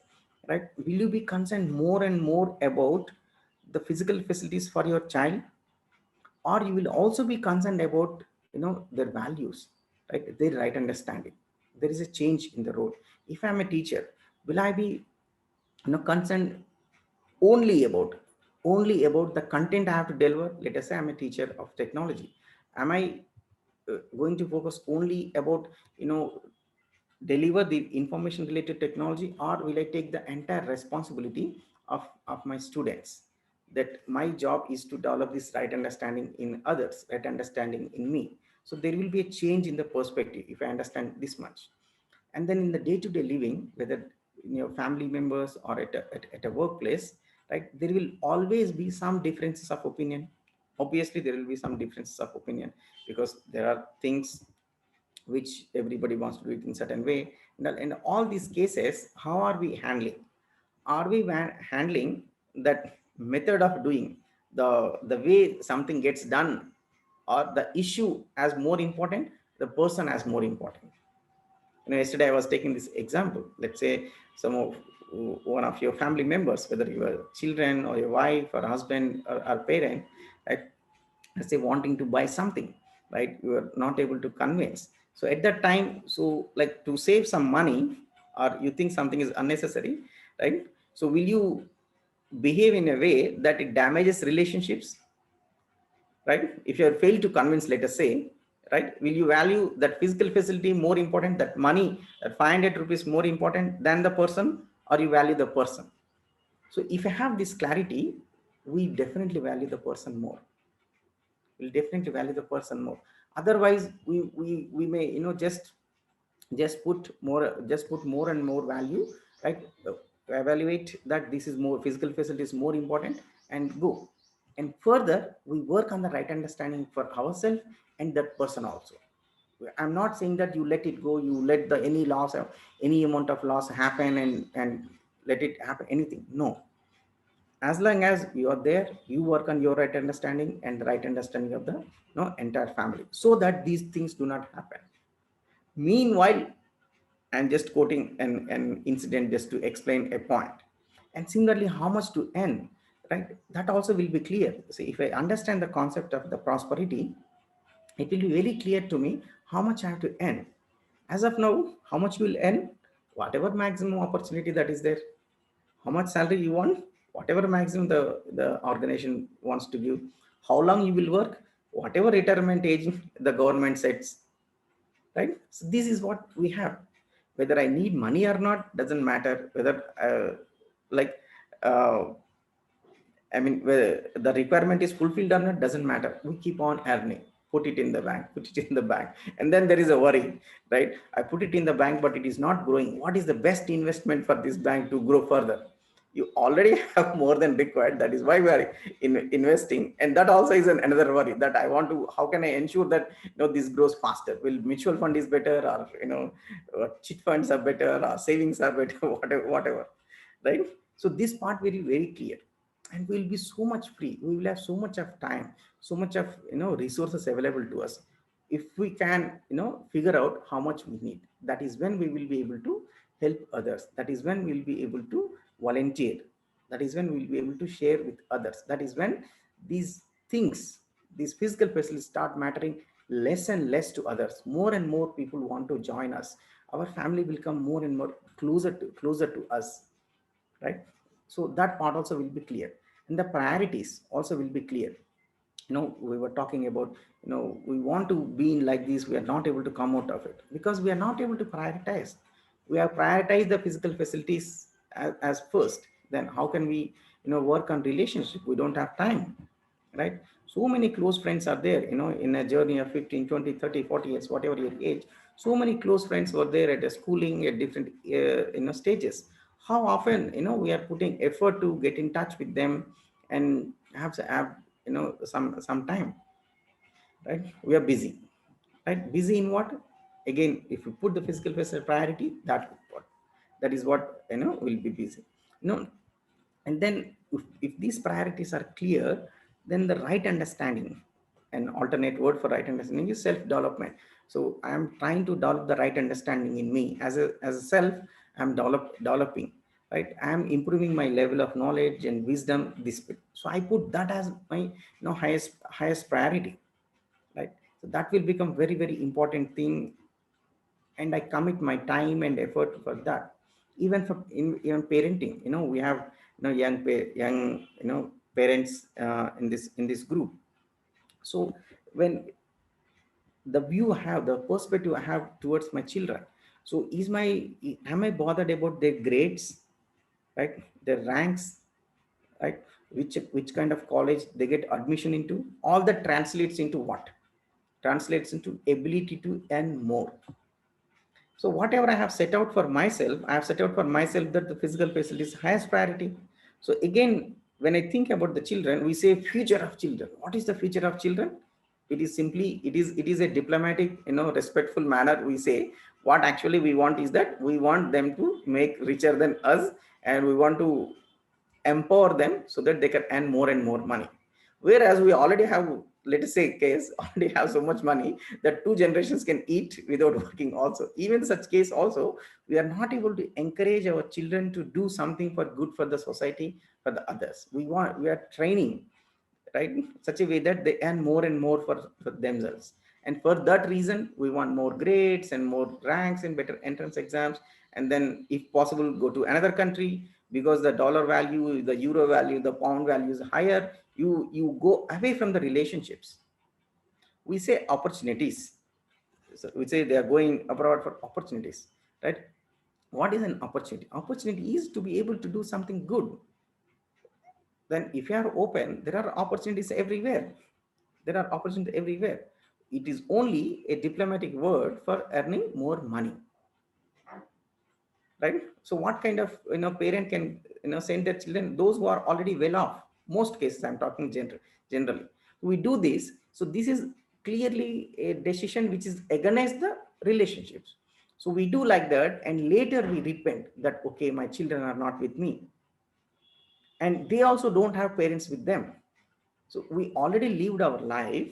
right? Will you be concerned more and more about the physical facilities for your child, or you will also be concerned about their values, right? Their right understanding. There is a change in the role. If I'm a teacher, will I be concerned only about the content I have to deliver? Let us say I'm a teacher of technology. Am I going to focus only about deliver the information related technology, or will I take the entire responsibility of my students, that my job is to develop this right understanding in others, right understanding in me? So there will be a change in the perspective if I understand this much. And then in the day-to-day living, whether in your family members or at a workplace, right, there will always be some differences of opinion. Obviously there will be some differences of opinion, because there are things which everybody wants to do it in certain way. In all these cases, how are we handling? Are we handling that method of doing, the way something gets done, or the issue as more important, the person as more important? Yesterday I was taking this example. Let's say one of your family members, whether your children or your wife or husband or parent, right, let's say wanting to buy something, right? You are not able to convince. So at that time, so like to save some money, or you think something is unnecessary, right? So will you behave in a way that it damages relationships, right? If you are failed to convince, let us say, right, will you value that physical facility more important, that money, that 500 rupees more important than the person, or you value the person? So if I have this clarity, we definitely value the person more. We'll definitely value the person more. Otherwise we may just put more and more value, right? Evaluate that this is more, physical facility is more important, and go. And further we work on the right understanding for ourselves and that person also. I'm not saying that you let it go, you let the any loss of any amount of loss happen, and let it happen anything. No, as long as you are there, you work on your right understanding and the right understanding of the entire family, so that these things do not happen. Meanwhile, I'm just quoting an incident just to explain a point. And similarly, how much to earn, right? That also will be clear. See, if I understand the concept of the prosperity, it will be very clear to me how much I have to earn. As of now, how much you will earn, whatever maximum opportunity that is there, how much salary you want, whatever maximum the organization wants to give, how long you will work, whatever retirement age the government sets, right? So this is what we have. Whether I need money or not doesn't matter. Whether like uh, I mean, whether the requirement is fulfilled or not doesn't matter. We keep on earning, put it in the bank, put it in the bank. And then there is a worry, right? I put it in the bank, but it is not growing. What is the best investment for this bank to grow further? You already have more than required. That is why we are investing. And that also is another worry that I want to, how can I ensure that, this grows faster? Will mutual fund is better, or, chit funds are better, or savings are better, whatever, right? So this part will be very clear, and we'll be so much free. We will have so much of time, so much of resources available to us. If we can figure out how much we need, that is when we will be able to help others. That is when we'll be able to volunteer. That is when we'll be able to share with others. That is when these things, these physical facilities start mattering less and less to others. More and more people want to join us. Our family will come more and more closer to us, right? So that part also will be clear, and the priorities also will be clear. We were talking about, we want to be in like this, we are not able to come out of it because we are not able to prioritize. We have prioritized the physical facilities as first. Then how can we work on relationship? We don't have time, right? So many close friends are there, in a journey of 15, 20, 30, 40 years, whatever your age. So many close friends were there at a schooling at different stages. How often we are putting effort to get in touch with them and have some time, right? We are busy, right? Busy in what? Again, if you put the physical facility priority, that is what will be busy, you know and then if these priorities are clear, then the right understanding, an alternate word for right understanding is self-development. So I am trying to develop the right understanding in me as a self. I'm developing, right? I am improving my level of knowledge and wisdom, this. So I put that as my highest priority, right? So that will become very, very important thing, and I commit my time and effort for that. Even for even parenting, we have young parents in this group. So when the view I have, the perspective I have towards my children, so am I bothered about their grades, right? Their ranks, right? Which kind of college they get admission into? All that translates into what? Translates into ability to earn more. So whatever I have set out for myself, I have set out for myself that the physical facility is highest priority. So again, when I think about the children, we say future of children. What is the future of children? It is a diplomatic, respectful manner. We say what actually we want is that we want them to make richer than us, and we want to empower them so that they can earn more and more money. Whereas we already have, let us say case, already have so much money that two generations can eat without working also. Even such case also, we are not able to encourage our children to do something for good for the society, for the others. We are training, right, such a way that they earn more and more for themselves. And for that reason, we want more grades and more ranks and better entrance exams. And then if possible, go to another country, because the dollar value, the euro value, the pound value is higher. You go away from the relationships. We say opportunities. So we say they are going abroad for opportunities, right? What is an opportunity? Opportunity is to be able to do something good. Then if you are open, there are opportunities everywhere. There are opportunities everywhere. It is only a diplomatic word for earning more money, right? So what kind of parent can send their children? Those who are already well off. Most cases, I'm talking generally. We do this. So this is clearly a decision which is against the relationships. So we do like that, and later we repent that okay, my children are not with me, and they also don't have parents with them. So we already lived our life,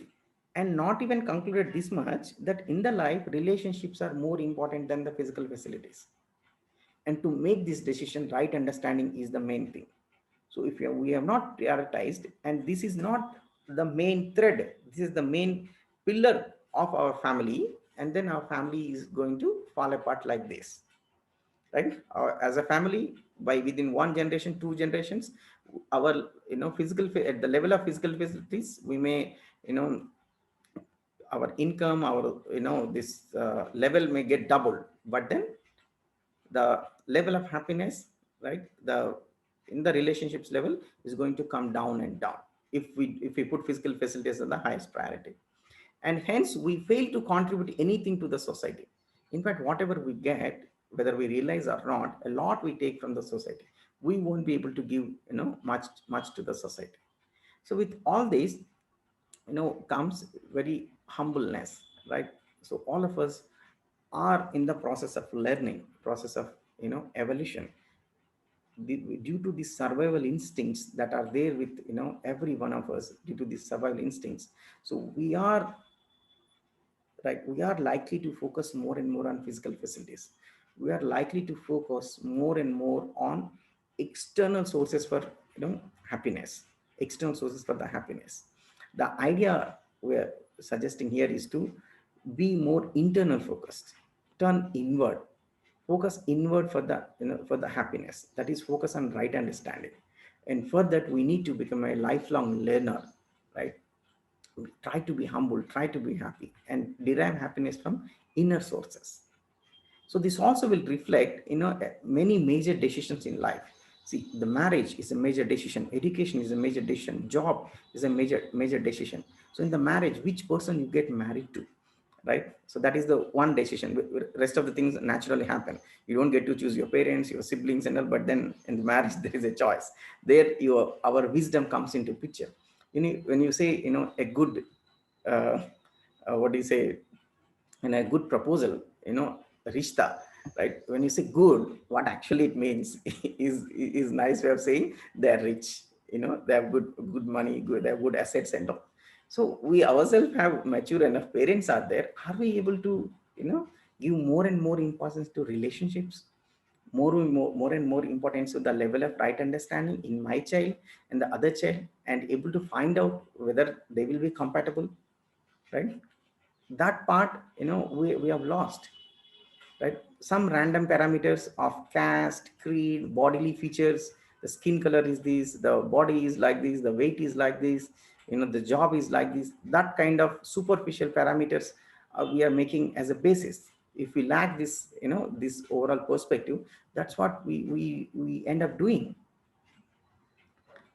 and not even concluded this much, that in the life, relationships are more important than the physical facilities. And to make this decision, right understanding is the main thing. So if we have not prioritized, and this is not the main thread, this is the main pillar of our family, and then our family is going to fall apart like this, right? As a family, by within one generation, two generations, our physical at the level of physical facilities, we may, you know our income, our this level may get doubled, but then the level of happiness, right, the in the relationships level is going to come down and down, if we put physical facilities as the highest priority. And hence we fail to contribute anything to the society. In fact, whatever we get, whether we realize or not, a lot we take from the society, we won't be able to give much to the society. So with all this, comes very humbleness, right? So all of us are in the process of learning, process of evolution, due to the survival instincts that are there with every one of us, due to these survival instincts. So we are, right, we are likely to focus more and more on physical facilities. We are likely to focus more and more on external sources for happiness, external sources for the happiness. The idea we're suggesting here is to be more internal focused, turn inward, focus inward for the for the happiness, that is focus on right understanding. And for that we need to become a lifelong learner, right? Try to be humble, try to be happy, and derive happiness from inner sources. So this also will reflect, many major decisions in life. See, the marriage is a major decision, education is a major decision, job is a major decision. So in the marriage, which person you get married to, right? So that is the one decision. Rest of the things naturally happen. You don't get to choose your parents, your siblings and all, but then in the marriage there is a choice. There our wisdom comes into picture. When you say a good uh, what do you say, in a good proposal, rishta, right? When you say good, what actually it means is nice way of saying they're rich, they have good money, they have good assets and all. So we ourselves have mature enough parents are there. Are we able to give more and more importance to relationships, more and more importance to the level of right understanding in my child and the other child, and able to find out whether they will be compatible, right? That part, we have lost, right? Some random parameters of caste, creed, bodily features, the skin color is this, the body is like this, the weight is like this, the job is like this, that kind of superficial parameters we are making as a basis. If we lack this, this overall perspective, that's what we end up doing,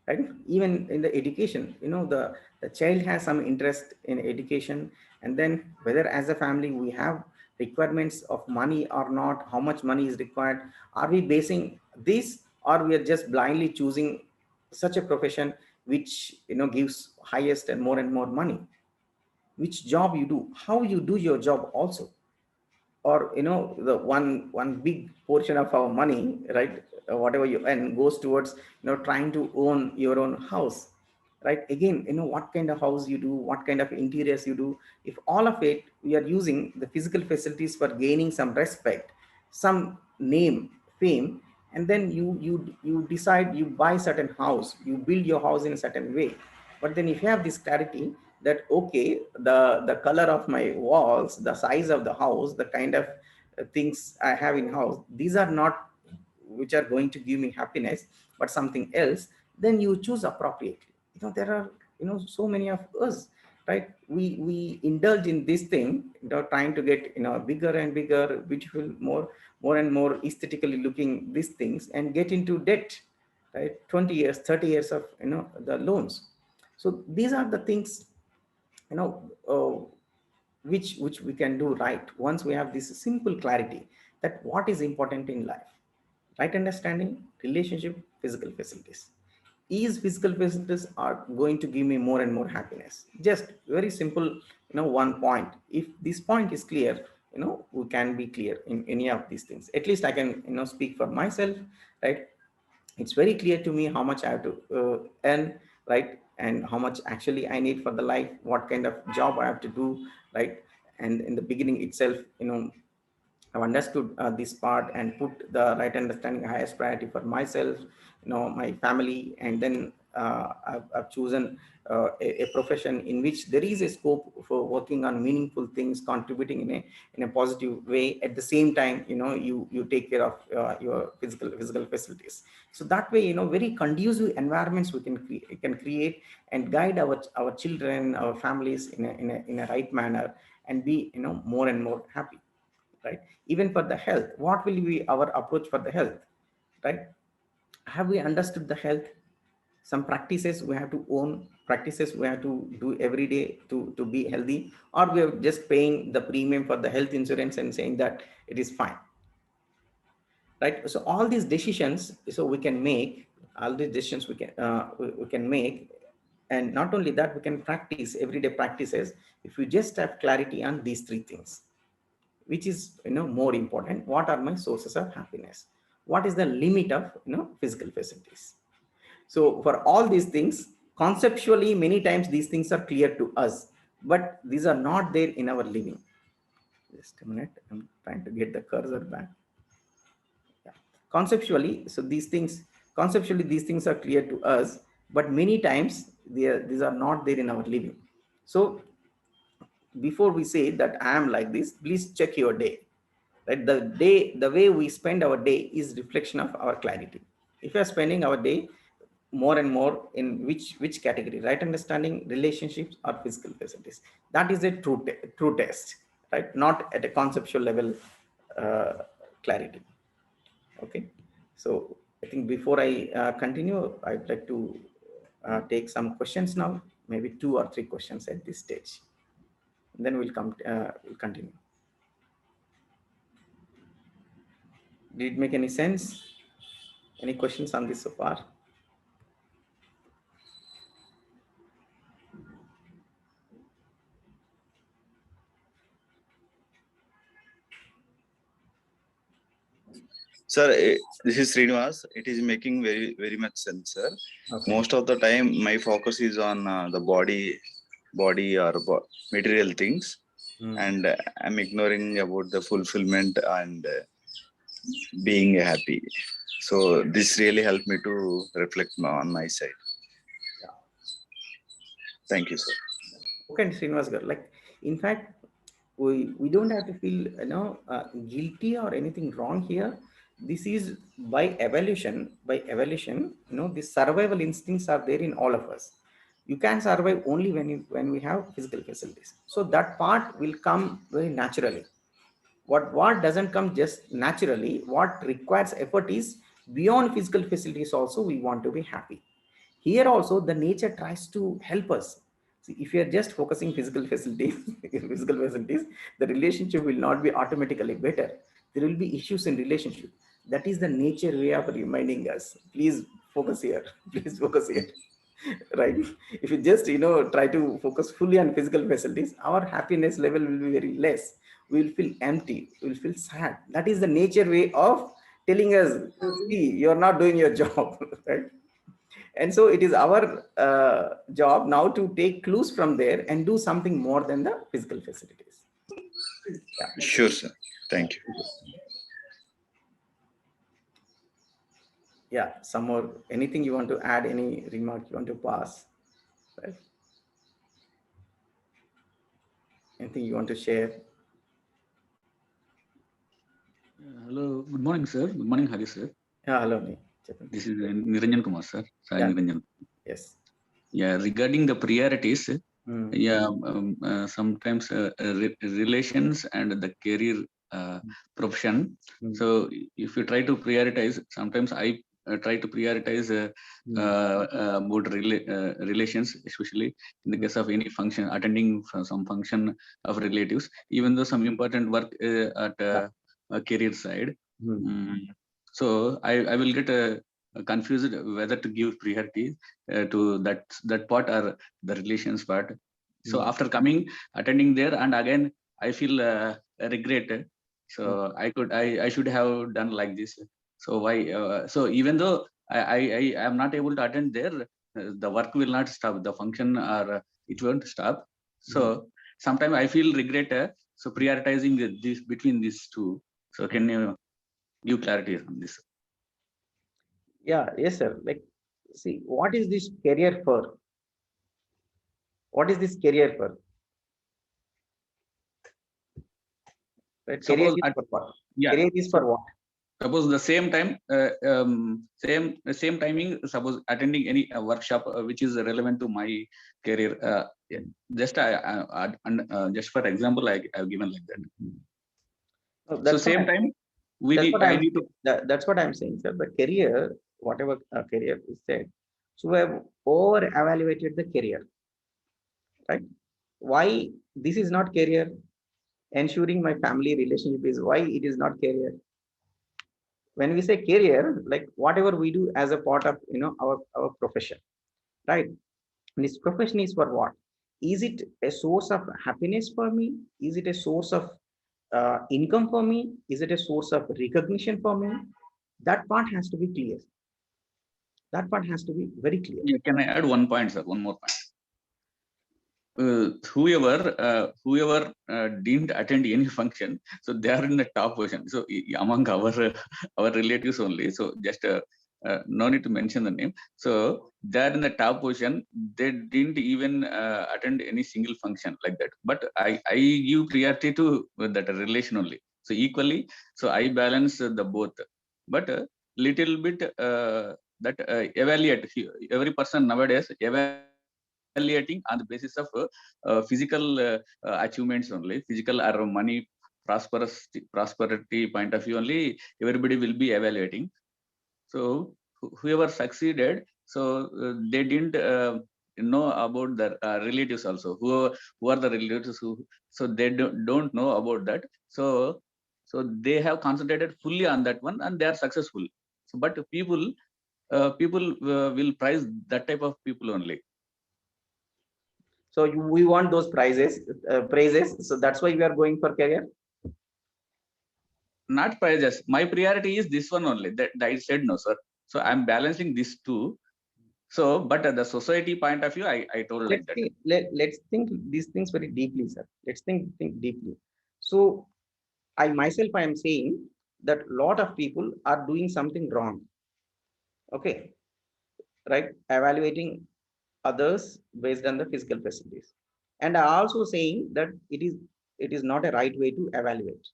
right? Even in the education, the child has some interest in education, and then whether as a family we have requirements of money or not, how much money is required, are we basing this, or we are just blindly choosing such a profession which gives highest and more money? Which job you do, how you do your job also, or the one big portion of our money, right, whatever you earn goes towards trying to own your own house, right? Again, what kind of house you do, what kind of interiors you do, if all of it we are using the physical facilities for gaining some respect, some name, fame, and then you decide, you buy certain house, you build your house in a certain way. But then if you have this clarity that okay, the color of my walls, the size of the house, the kind of things I have in house, these are not which are going to give me happiness, but something else, then you choose appropriately. There are so many of us, right? We indulge in this thing, trying to get bigger and bigger, beautiful, more and more aesthetically looking these things, and get into debt, right? 20 years, 30 years of the loans. So these are the things, you know uh, which we can do right once we have this simple clarity that what is important in life: right understanding, relationship, physical facilities. Is physical facilities are going to give me more and more happiness? Just very simple, one point. If this point is clear, we can be clear in any of these things. At least I can speak for myself, right? It's very clear to me how much I have to earn, right? and how much actually I need for the life, what kind of job I have to do, right? And in the beginning itself, I've understood this part and put the right understanding highest priority for myself, my family, and then I've chosen a profession in which there is a scope for working on meaningful things, contributing in a positive way. At the same time, you take care of your physical facilities. So that way, very conducive environments we can create and guide our children, our families in a right manner, and be more and more happy, right? Even for the health, what will be our approach for the health, right? Have we understood the health? Some practices we have to own, practices we have to do every day to be healthy, or we are just paying the premium for the health insurance and saying that it is fine, right? So all these decisions, so we can make all these decisions we can make. And not only that, we can practice everyday practices if we just have clarity on these three things, which is more important. What are my sources of happiness? What is the limit of physical facilities? So for all these things, conceptually, many times these things are clear to us, but these are not there in our living. Just a minute, I'm trying to get the cursor back. Yeah. Conceptually these things are clear to us, but many times these are not there in our living. So before we say that I am like this, please check your day, right? The way we spend our day is reflection of our clarity. If we are spending our day more and more in which category, right understanding, relationships, or physical facilities, that is a true test, right? Not at a conceptual level uh, clarity. Okay, so I think before I continue, I'd like to take some questions now, maybe 2 or 3 questions at this stage, then we'll continue. Did it make any sense? Any questions on this so far? Sir, this is Srinivas. It is making very, very much sense, sir. Okay. Most of the time, my focus is on the body or material things, and I'm ignoring about the fulfillment and being happy. So this really helped me to reflect on my side. Yeah. Thank you, sir. Okay, Srinivas garu, like, in fact, we don't have to feel guilty or anything wrong here. This is by evolution. The survival instincts are there in all of us. You can survive only when we have physical facilities. So that part will come very naturally. What doesn't come just naturally, what requires effort is beyond physical facilities. Also, we want to be happy. Here also, the nature tries to help us. See, if you are just focusing physical facilities, the relationship will not be automatically better. There will be issues in relationship. That is the nature way of reminding us. Please focus here. Please focus here. Right? If you just try to focus fully on physical facilities, our happiness level will be very less. We will feel empty. We will feel sad. That is the nature way of telling us, see, you're not doing your job. Right? And so it is our job now to take clues from there and do something more than the physical facilities. Yeah. Sure, sir. Thank you. Yeah, some more, anything you want to add, any remark you want to pass, right? Anything you want to share? Hello, good morning, sir. Good morning, Hari, sir. Yeah, hello. This is Niranjan Kumar, sir. Sai Yeah. Niranjan. Yes. Yeah, regarding the priorities, sometimes relations and the career profession. So if you try to prioritize, sometimes I try to prioritize about relations, especially in the case of any function, attending some function of relatives, even though some important work at a career side. So I will get confused whether to give priority to that part or the relations part. So after coming, attending there, and again I feel regret. So I should have done like this. So why? So even though I am not able to attend there, the work will not stop, the function or it won't stop. So sometimes I feel regret. So prioritizing this between these two. So can you give clarity on this? Yeah, yes, sir. Like, see, what is this career for? What is this career for? Right? Career Suppose is at, for what? yeah. Career is for what? Suppose the same time, same timing. Suppose attending any workshop which is relevant to my career. Yeah. Just for example, I've given like that. No, So that's what same time, I I'm need to. that's what I'm saying, sir. The career, whatever career is said, so we have over evaluated the career, right? Why this is not career? Ensuring my family relationship is why it is not career. When we say career, like whatever we do as a part of our profession, right? This profession is for what? Is it a source of happiness for me? Is it a source of income for me? Is it a source of recognition for me? That part has to be clear. That part has to be very clear. Yeah, can I add one point, sir? One more point. Whoever didn't attend any function, so they are in the top position. So among our relatives only. So just no need to mention the name. So they are in the top position. They didn't even attend any single function like that. But I give priority to that relation only. So equally, so I balance the both. But little bit that evaluate every person nowadays evaluating on the basis of physical achievements only, physical or money prosperity point of view only. Everybody will be evaluating. So whoever succeeded, so they didn't know about the relatives also. Who are the relatives who? So they don't know about that. So they have concentrated fully on that one, and they are successful. So but people will prize that type of people only. So we want those praises. So that's why we are going for career. Not prizes. My priority is this one only. That I said no, sir. So I'm balancing these two. So, but the society point of view, I told like that. Let's think these things very deeply, sir. Let's think deeply. So I am saying that a lot of people are doing something wrong. Okay, right? Evaluating others based on the physical facilities. And I also saying that it is not a right way to evaluate.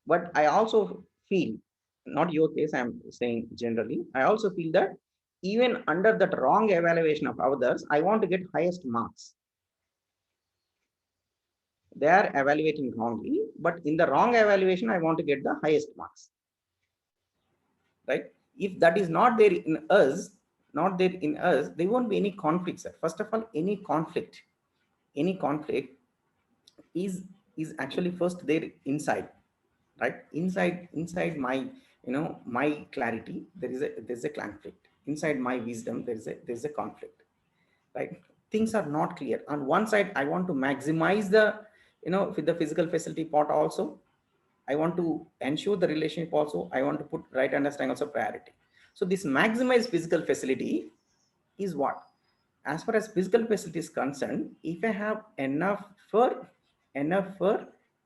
But I also feel, not your case, I'm saying generally, I also feel that even under that wrong evaluation of others, I want to get highest marks. They are evaluating wrongly, but in the wrong evaluation, I want to get the highest marks. Right? If that is not there in us, there won't be any conflicts. First of all, any conflict is actually first there inside, right? Inside my my clarity, there's a conflict. Inside my wisdom, there's a conflict, right? Things are not clear. On one side, I want to maximize the with the physical facility part also. I want to ensure the relationship also. I want to put right understanding also priority. So this maximize physical facility is what? As far as physical facility is concerned, if I have enough for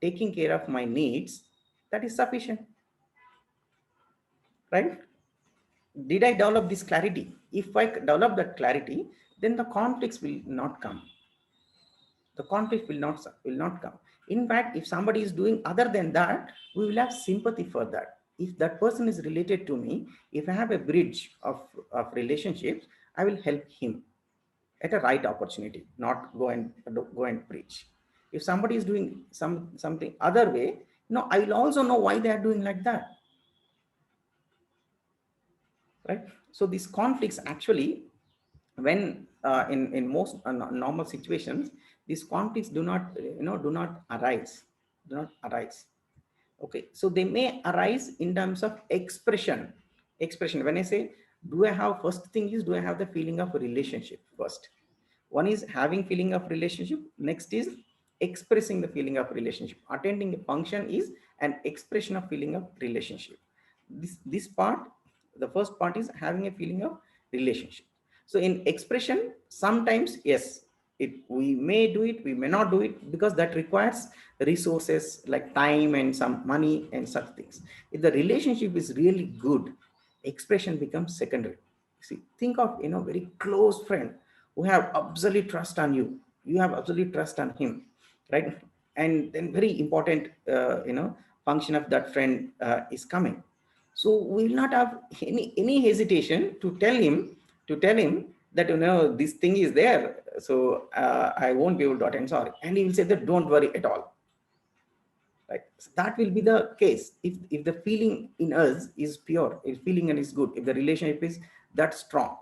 taking care of my needs, that is sufficient, right? Did I develop this clarity? If I develop that clarity, then the conflicts will not come. The conflict will not come. In fact, if somebody is doing other than that, we will have sympathy for that. If that person is related to me, if I have a bridge of relationships, I will help him at a right opportunity, not go and preach. If somebody is doing something other way, I will also know why they are doing like that, right? So these conflicts actually, when in most normal situations, these conflicts do not arise. Okay, so they may arise in terms of expression. When I say, do I have, first thing is, do I have the feeling of a relationship first? One is having feeling of relationship, next is expressing the feeling of relationship. Attending a function is an expression of feeling of relationship. This part, the first part is having a feeling of relationship. So in expression, sometimes, yes, we may do it, we may not do it, because that requires resources like time and some money and such things. If the relationship is really good, expression becomes secondary. See, think of, very close friend who have absolute trust on you. You have absolute trust on him, right? And then very important, function of that friend is coming. So we will not have any hesitation to tell him that, this thing is there. So I won't be able to attend. Sorry, and he will say that don't worry at all. Right. So that will be the case if the feeling in us is pure, if feeling and is good, if the relationship is that strong,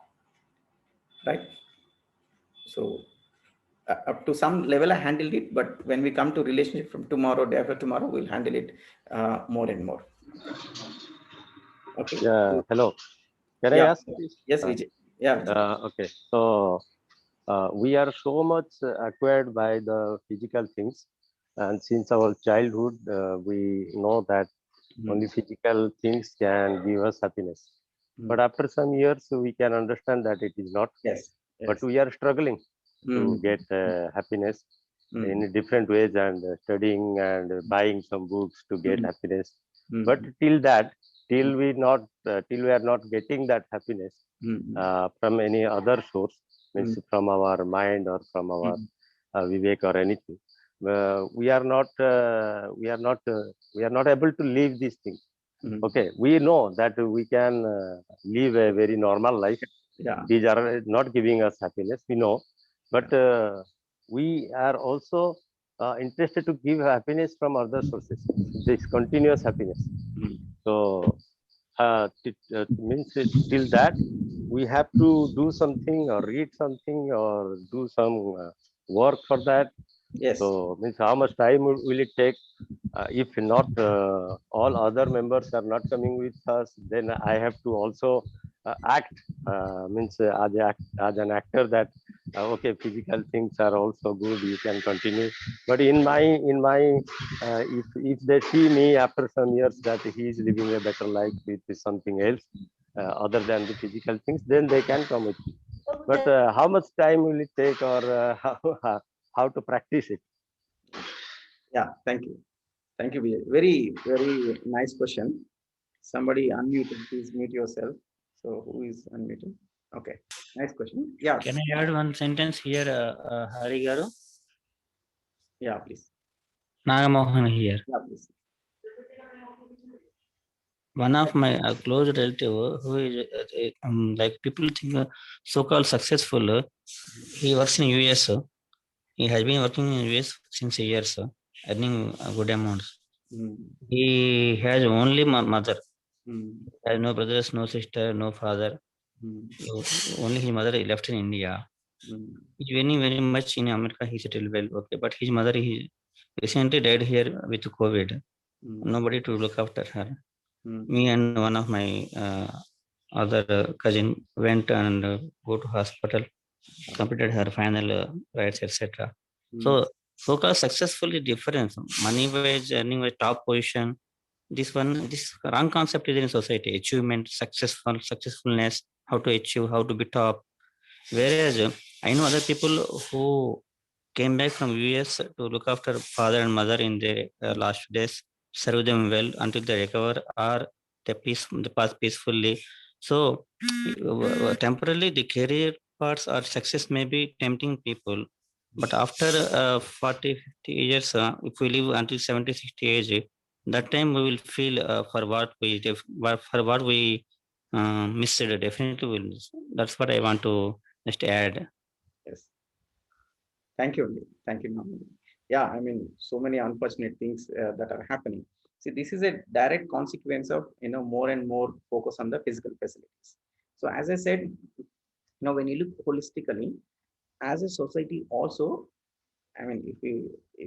right? So up to some level I handled it, but when we come to relationship from tomorrow, day after tomorrow, we'll handle it more and more. Okay. Yeah, hello. Can I Yeah. ask this? Yes, Vijay. Yeah, Vijay. Okay. So we are so much acquired by the physical things, and since our childhood, we know that only physical things can give us happiness. But after some years, we can understand that it is not. Yes. But Yes. we are struggling to get happiness in different ways, and studying and buying some books to get happiness. But till we are not getting that happiness from any other source, means from our mind or from our vivek or anything, we are not able to live these things. Okay, we know that we can live a very normal life. Yeah. These are not giving us happiness, we know, but we are also interested to give happiness from other sources, this continuous happiness. So means till that we have to do something or read something or do some work for that. Yes. So means how much time will it take? If not all other members are not coming with us, then I have to also act, means as an actor, that okay, physical things are also good, you can continue. But in my if they see me after some years that he is living a better life with something else other than the physical things, then they can come with me. But how much time will it take, or how to practice it? Yeah. Thank you. Thank you, Vijay. Very, very nice question. Somebody unmuted. Please mute yourself. So who is unmuted? Okay. Nice question. Yeah. Can I add one sentence here, Hari Garu? Yeah, please. Nagamohan here. Yeah, please. One of my close relative who is like people think so-called successful. He works in US. He has been working in US since years, earning good amounts. He has only mother. Has no brothers, no sister, no father. Only his mother left in India. He's very, very much in America. He settled well, okay. But his mother, he recently died here with COVID. Nobody to look after her. Me and one of my other cousin went and go to hospital, completed her final rights, etc. So focus successfully different. Money wise, earning wise, top position. This wrong concept is in society. Achievement, successfulness, how to achieve, how to be top. Whereas I know other people who came back from US to look after father and mother in their last days, serve them well until they recover, or they pass peacefully. So temporarily the career parts or success may be tempting people, but after 40, 50 years, if we live until 70, 60 age, that time we will feel for what we missed. Definitely will miss. That's what I want to just add. Yes. Thank you. Thank you, Namani. Yeah, I mean, so many unfortunate things that are happening. See, this is a direct consequence of, more and more focus on the physical facilities. So as I said, when you look holistically, as a society also, I mean, if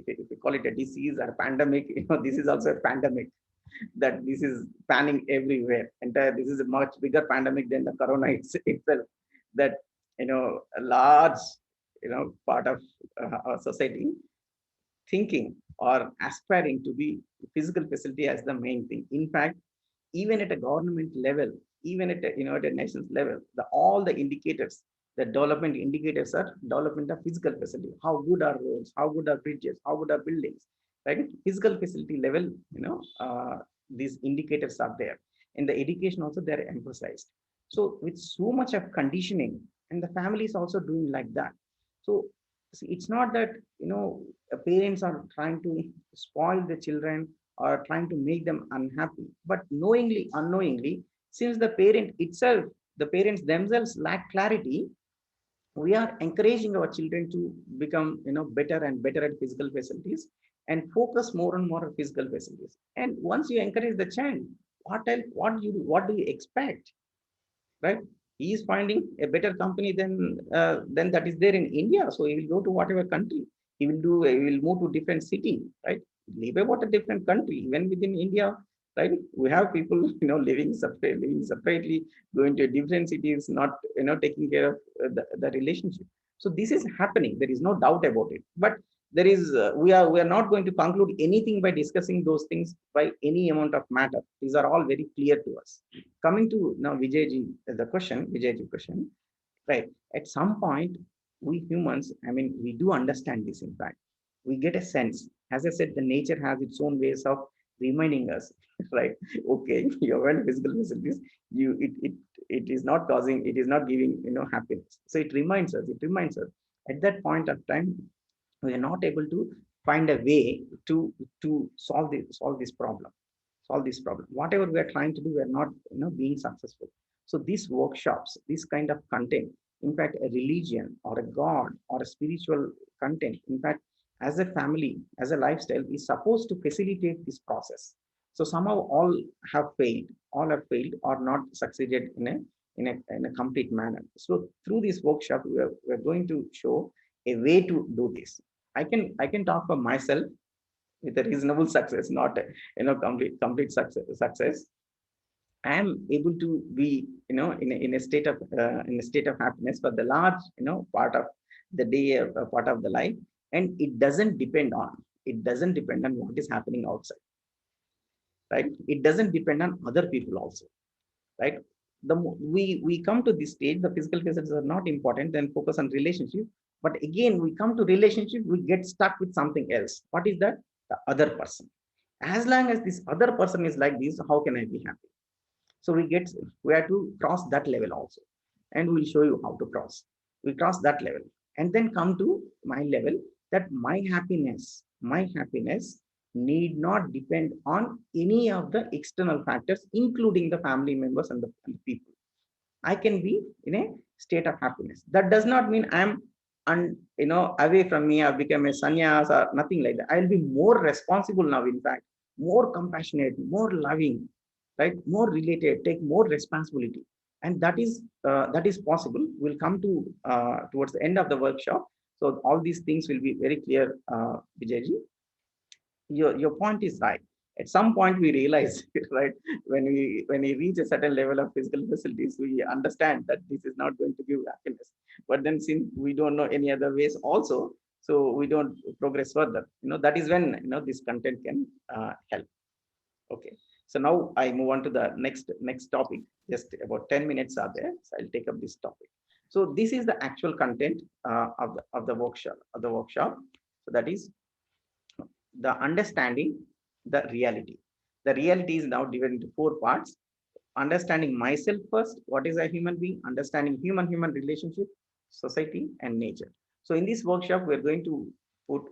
we call it a disease or a pandemic, this is also a pandemic that this is panning everywhere. This is a much bigger pandemic than the corona itself. That a large part of our society thinking or aspiring to be physical facility as the main thing. In fact, even at a government level, even at a, at a national level, all the indicators The development indicators are development of physical facility. How good are roads? How good are bridges? How good are buildings? Right? Physical facility level, these indicators are there. In the education also, they're emphasized. So with so much of conditioning, and the family is also doing like that. So see, it's not that parents are trying to spoil the children or trying to make them unhappy, but knowingly, unknowingly, since the parent itself, the parents themselves lack clarity, we are encouraging our children to become better and better at physical facilities and focus more and more on physical facilities. And once you encourage the child, what else, what do you expect, right? He is finding a better company than that is there in India, so he will go to whatever country. He will move to different city, right? Live about a different country. Even within India, right, we have people living separately, going to different cities, not taking care of the relationship. So this is happening, there is no doubt about it. But there is we are not going to conclude anything by discussing those things by any amount of matter. These are all very clear to us. Coming to now Vijayji, Vijayji question, right? At some point, we humans, I mean, we do understand this. In fact, we get a sense. As I said, the nature has its own ways of reminding us, right? Okay, you're well physical facilities, it is not causing, it is not giving happiness. So it reminds us, at that point of time, we are not able to find a way to solve this problem. Whatever we are trying to do, we are not being successful. So these workshops, this kind of content, in fact, a religion or a god or a spiritual content, in fact, as a family, as a lifestyle, is supposed to facilitate this process. So somehow all have failed or not succeeded in a complete manner. So through this workshop, we're going to show a way to do this. I can talk for myself with a reasonable success, not a, complete success. I am able to be in a state of happiness for the large part of the day, part of the life. And it doesn't depend on what is happening outside, right? It doesn't depend on other people also, right? We come to this stage, the physical facets are not important, then focus on relationship. But again, we come to relationship, we get stuck with something else. What is that? The other person. As long as this other person is like this, how can I be happy? So we have to cross that level also, and we'll show you how to cross. We cross that level and then come to my level, that my happiness need not depend on any of the external factors, including the family members and the people. I can be in a state of happiness. That does not mean I'm away from me, I've become a sannyas or nothing like that. I'll be more responsible now, in fact, more compassionate, more loving, right? More related, take more responsibility. And that is possible. We'll come to towards the end of the workshop. So all these things will be very clear, Vijayji. Your point is right. At some point we realize, right, when we reach a certain level of physical facilities, we understand that this is not going to give happiness. But then since we don't know any other ways also, so we don't progress further. That is when this content can help. Okay, so now I move on to the next topic. Just about 10 minutes are there, so I'll take up this topic. So this is the actual content of the workshop. So that is the understanding the reality. The reality is now divided into 4 parts. Understanding myself first, what is a human being, understanding human relationship, society, and nature. So in this workshop, we're going to put,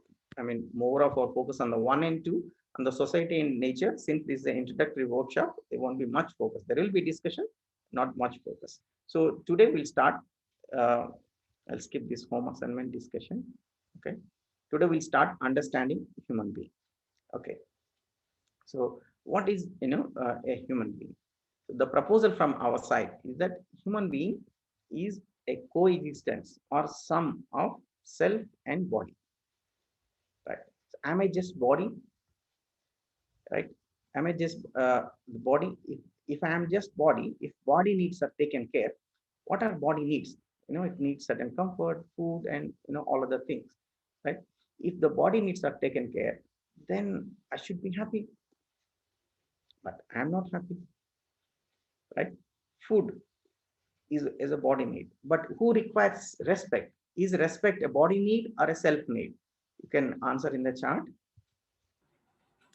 more of our focus on the 1 and 2, on the society and nature. Since this is an introductory workshop, there won't be much focus. There will be discussion, not much focus. So today we'll start. I'll skip this home assignment discussion. Okay. Today we'll start understanding human being. Okay. So what is a human being? The proposal from our side is that human being is a coexistence or sum of self and body. Right? So am I just body? Right? Am I just the body? If I am just body, if body needs are taken care, what are body needs? It needs certain comfort, food, and all other things. Right? If the body needs are taken care, then I should be happy. But I am not happy. Right? Food. is a body need. But who requires respect? Is respect a body need or a self need? You can answer in the chat.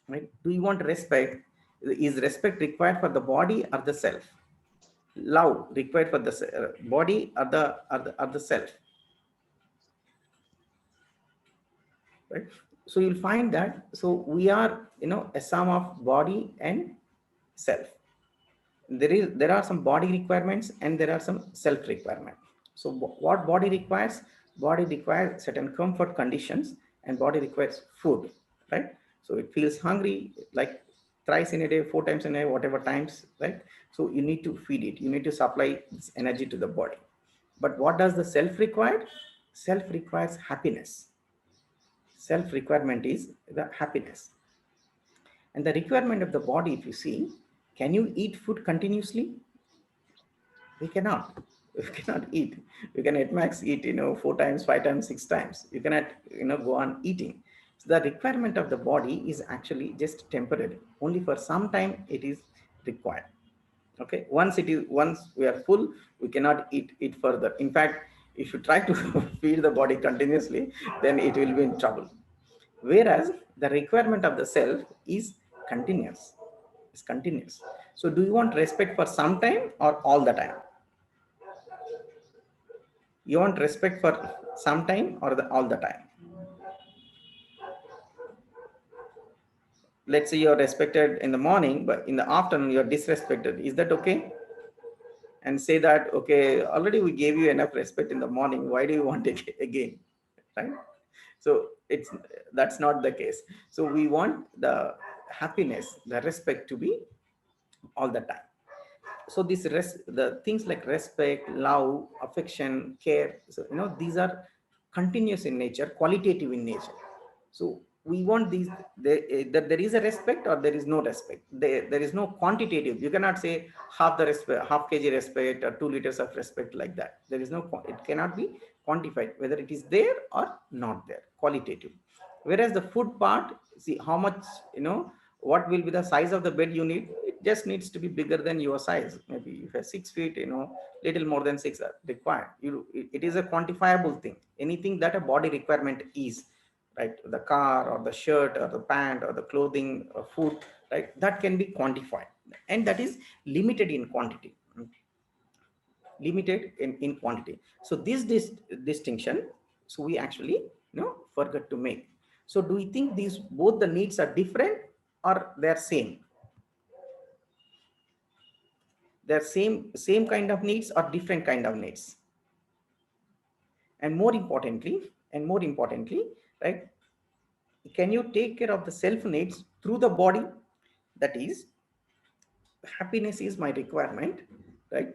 Right? Do you want respect? Is respect required for the body or the self? Love required for the body or the self? Right? So you'll find that, so we are, a sum of body and self. There are some body requirements and there are some self requirement. So what body requires? Body requires certain comfort conditions, and body requires food, right? So it feels hungry like thrice in a day, 4 times in a day, whatever times, right? So you need to feed it, you need to supply this energy to the body. But what does the self require? Self requires happiness. Self requirement is the happiness. And the requirement of the body, if you see, can you eat food continuously? We cannot. We cannot eat. We can at max eat, 4 times, 5 times, 6 times. You cannot, go on eating. So the requirement of the body is actually just temporary. Only for some time it is required. Okay. Once we are full, we cannot eat further. In fact, if you try to feed the body continuously, then it will be in trouble. Whereas the requirement of the self is continuous. It's continuous. So do you want respect for some time or all the time? You want respect for some time or all the time? Let's say you're respected in the morning, but in the afternoon you're disrespected. Is that okay? And say that, okay, already we gave you enough respect in the morning. Why do you want it again? Right? So that's not the case. So we want the happiness, the respect to be all the time. So the things like respect, love, affection, care, so these are continuous in nature, qualitative in nature. So we want these, that there is a respect or there is no respect. There is no quantitative. You cannot say half the respect, half kg respect or 2 liters of respect, like that. There is no, it cannot be quantified whether it is there or not there, qualitative. Whereas the food part, see how much, what will be the size of the bed you need. It just needs to be bigger than your size. Maybe if you're 6 feet, little more than 6 are required. It is a quantifiable thing. Anything that a body requirement is, right? The car or the shirt or the pant or the clothing or food, right? That can be quantified, and that is limited in quantity. Limited in quantity. So this distinction, so we actually forget to make. So do we think these both the needs are different or they're same? They're same kind of needs or different kind of needs? And more importantly, right, can you take care of the self needs through the body? That is, happiness is my requirement, right?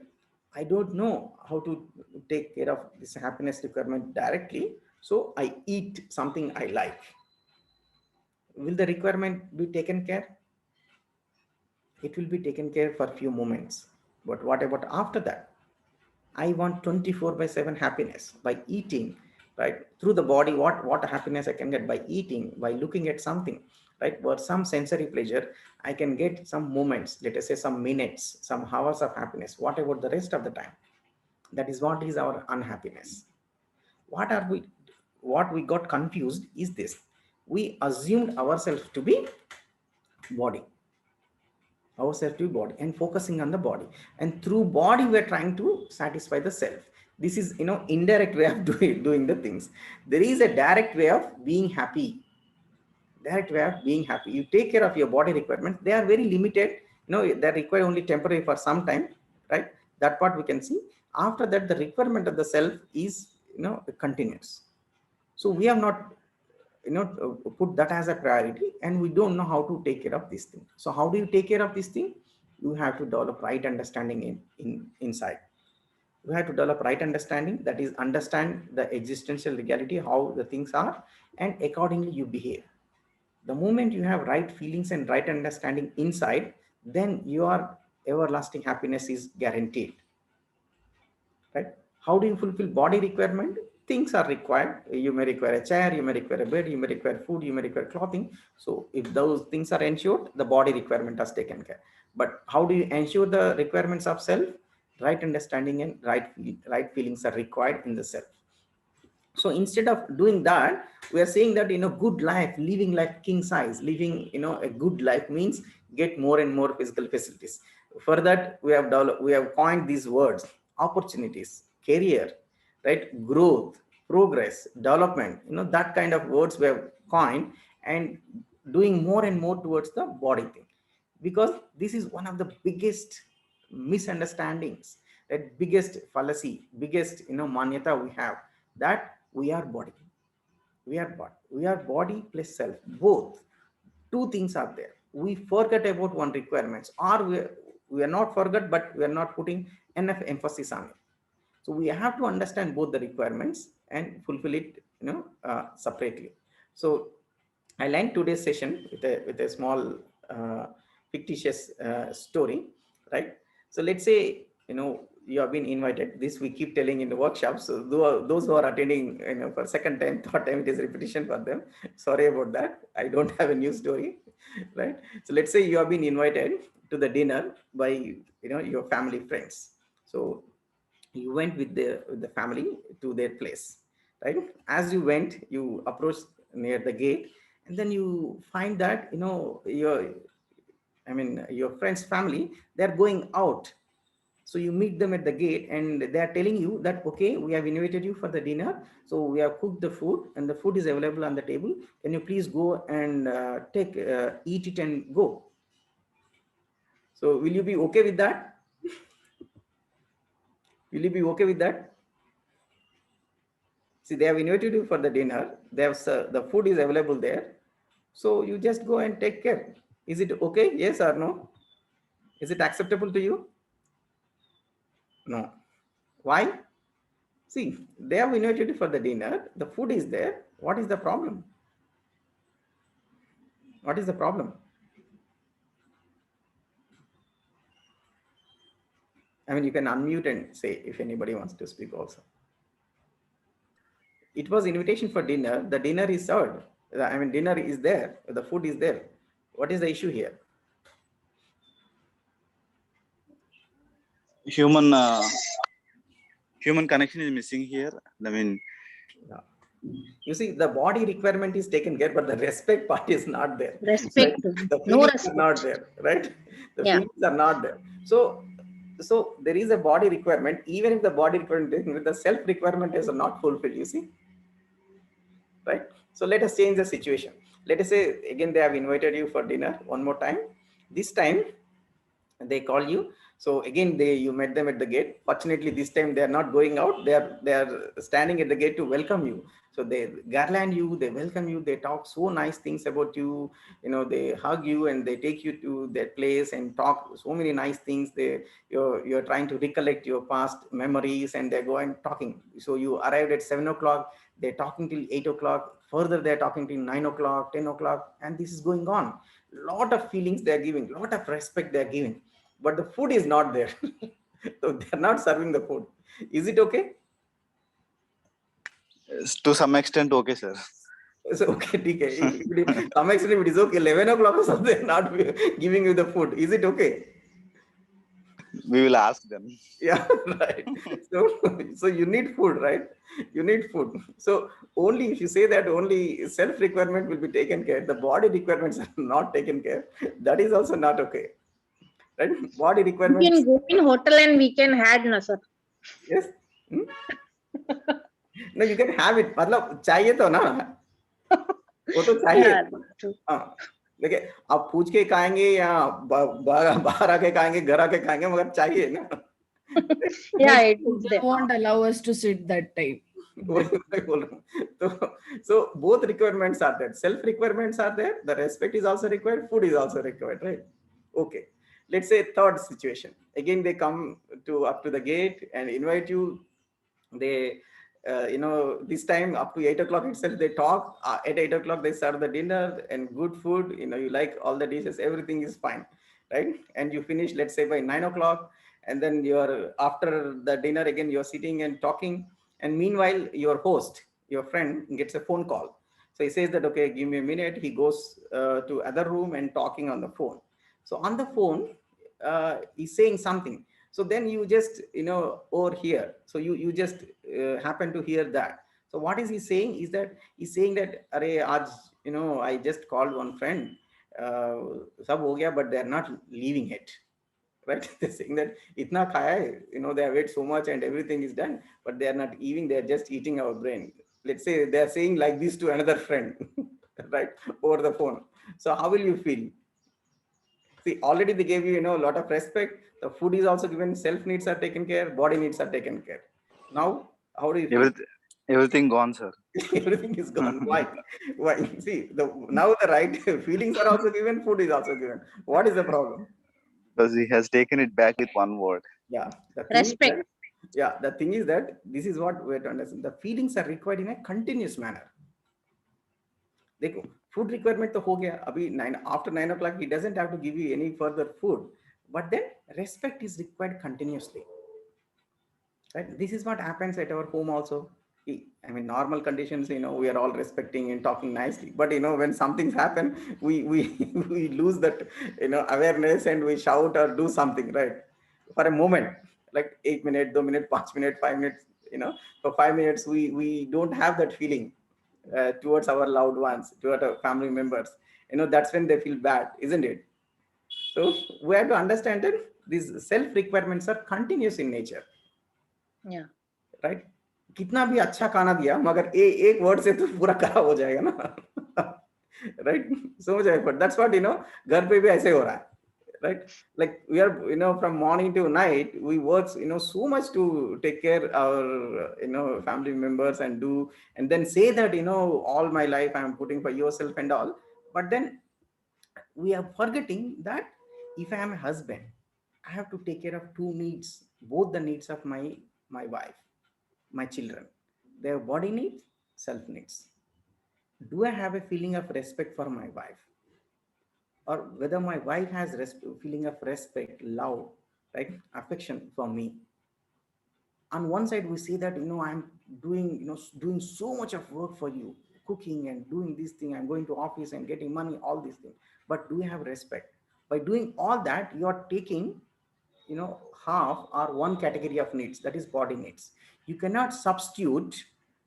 I don't know how to take care of this happiness requirement directly, so I eat something I like. Will the requirement be taken care? It will be taken care for a few moments, but what about after that? I want 24/7 happiness by eating, right? Through the body, what happiness I can get by eating, by looking at something, right? For some sensory pleasure, I can get some moments, let us say some minutes, some hours of happiness. What about the rest of the time? That is what is our unhappiness. What we got confused is this. We assumed ourselves to be body. Ourselves to body and focusing on the body, and through body we're trying to satisfy the self. This is indirect way of doing the things. There is a direct way of being happy. You take care of your body requirements. They are very limited, they require only temporary for some time, right? That part we can see. After that, the requirement of the self is continuous. So we have not put that as a priority, and we don't know how to take care of this thing. So how do you take care of this thing? You have to develop right understanding inside. You have to develop right understanding, that is, understand the existential reality, how the things are, and accordingly you behave. The moment you have right feelings and right understanding inside, then your everlasting happiness is guaranteed, right? How do you fulfill body requirement? Things are required. You may require a chair, you may require a bed, you may require food, you may require clothing. So if those things are ensured, the body requirement is taken care. But how do you ensure the requirements of self? right understanding and right feelings are required in the self. So instead of doing that, we are saying that, good life, living like king size, living, a good life means get more and more physical facilities. For that, we have developed, we have coined these words: opportunities, career, right, growth, progress, development, that kind of words we have coined, and doing more and more towards the body thing. Because this is one of the biggest misunderstandings, that biggest fallacy, biggest, manyata we have, that we are body, we are body plus self, both. Two things are there. We forget about one requirements, or we are not forget, but we are not putting enough emphasis on it. So we have to understand both the requirements and fulfill it, separately. So I learned today's session with a small fictitious story, right? So let's say, you have been invited. This we keep telling in the workshops. So those who are attending, for second time, third time, it is repetition for them. Sorry about that. I don't have a new story, right? So let's say you have been invited to the dinner by, your family friends. So you went with the family to their place, right? As you went, you approached near the gate, and then you find that, your friend's family, they're going out. So you meet them at the gate, and they are telling you that, okay, we have invited you for the dinner, so we have cooked the food and the food is available on the table, can you please go and eat it and go. So will you be okay with that? Will you be okay with that? See, they have invited you for the dinner. They have the food is available there. So you just go and take care. Is it okay? Yes or no? Is it acceptable to you? No. Why? See, they have invited you for the dinner. The food is there. What is the problem? What is the problem? I mean, you can unmute and say if anybody wants to speak also. It was invitation for dinner. The dinner is served. I mean, dinner is there. The food is there. What is the issue here? Human connection is missing here. I mean, Yeah. You see, the body requirement is taken care, but the respect part is not there. Respect. Right? The No feelings respect. are not there, right? The Yeah. feelings are not there. So there is a body requirement. Even if the body requirement, the self requirement is not fulfilled, you see, right? So let us change the situation. Let us say again they have invited you for dinner one more time. This time they call you. So again you met them at the gate. Fortunately, this time they are not going out. They are standing at the gate to welcome you. So they garland you, they welcome you, they talk so nice things about you. They hug you and they take you to their place and talk so many nice things. You're trying to recollect your past memories, and they're going talking. So you arrived at 7 o'clock. They're talking till 8 o'clock. Further, they're talking till 9 o'clock, 10 o'clock, and this is going on. Lot of feelings they're giving, lot of respect they're giving, but the food is not there. So they're not serving the food. Is it okay? to some extent, okay, sir. So okay, TK. Some extent it is okay. 11 o'clock or something, they're not giving you the food. Is it okay? We will ask them. Yeah, right. So you need food, right? You need food. So only if you say that only self requirement will be taken care, the body requirements are not taken care, that is also not okay. Right? Body We requirements. can go in hotel and we can had na sir. Yes. No, you can have it. मतलब चाहिए तो ना, वो तो चाहिए. हाँ, देखिए आप पूछ के खाएंगे या बाहर आके खाएंगे, घर आके खाएंगे, मगर चाहिए ना. Yeah, it is They there. won't allow us to sit that time. So both requirements are there. Self requirements are there. The respect is also required. Food is also required, right? Okay. Let's say third situation. Again, they come up to the gate and invite you. They, this time up to 8 o'clock itself, they talk. At 8 o'clock, they serve the dinner and good food. You like all the dishes. Everything is fine, right? And you finish, let's say by 9 o'clock, and then you're after the dinner again. You're sitting and talking, and meanwhile, your host, your friend, gets a phone call. So he says that, okay, give me a minute. He goes to other room and talking on the phone. So on the phone, he's saying something. So then you just, overhear. So you just happen to hear that. So what is he saying is that he's saying that, Arey, aaj, I just called one friend, sab ho gaya, but they're not leaving it. Right? They're saying that itna khaya hai, they have ate so much and everything is done, but they are not eating, they're just eating our brain. Let's say they're saying like this to another friend, right, over the phone. So how will you feel? See, already they gave you, a lot of respect. The food is also given, self needs are taken care, body needs are taken care. Now, how do you feel? Everything gone, sir. Everything is gone. Why? Why? See, now the right feelings are also given, food is also given. What is the problem? Because he has taken it back with one word. Yeah, the thing is Respect. that, the thing is that this is what we have to understand. The feelings are required in a continuous manner. देखो, food requirement तो हो गया अभी 9 after 9 o'clock. He doesn't have to give you any further food, but then respect is required continuously. Right? This is what happens at our home also. I mean, normal conditions, we are all respecting and talking nicely. But when something's happen, we we lose that awareness and we shout or do something, right? For a moment, like 8 minutes, 2 minutes, 5 minutes, 5 minutes. For 5 minutes, we don't have that feeling towards our loved ones, towards our family members. That's when they feel bad, isn't it? So we have to understand that these self requirements are continuous in nature. Yeah. Right कितना भी अच्छा खाना दिया मगर एक word से तो पूरा खराब हो जाएगा ना. राइट समझ आए. बट दैट्स व्हाट घर पे भी ऐसे हो रहा है. Right, like we are from morning to night we work so much to take care our family members and then say that all my life I am putting for yourself and all. But then we are forgetting that if I am a husband, I have to take care of two needs, both the needs of my wife, my children, their body needs, self needs. Do I have a feeling of respect for my wife, or whether my wife has feeling of respect, love, right, affection for me? On one side we see that I'm doing doing so much of work for you, cooking and doing this thing, I'm going to office and getting money, all these things. But do you have respect? By doing all that, you are taking half or one category of needs, that is body needs. You cannot substitute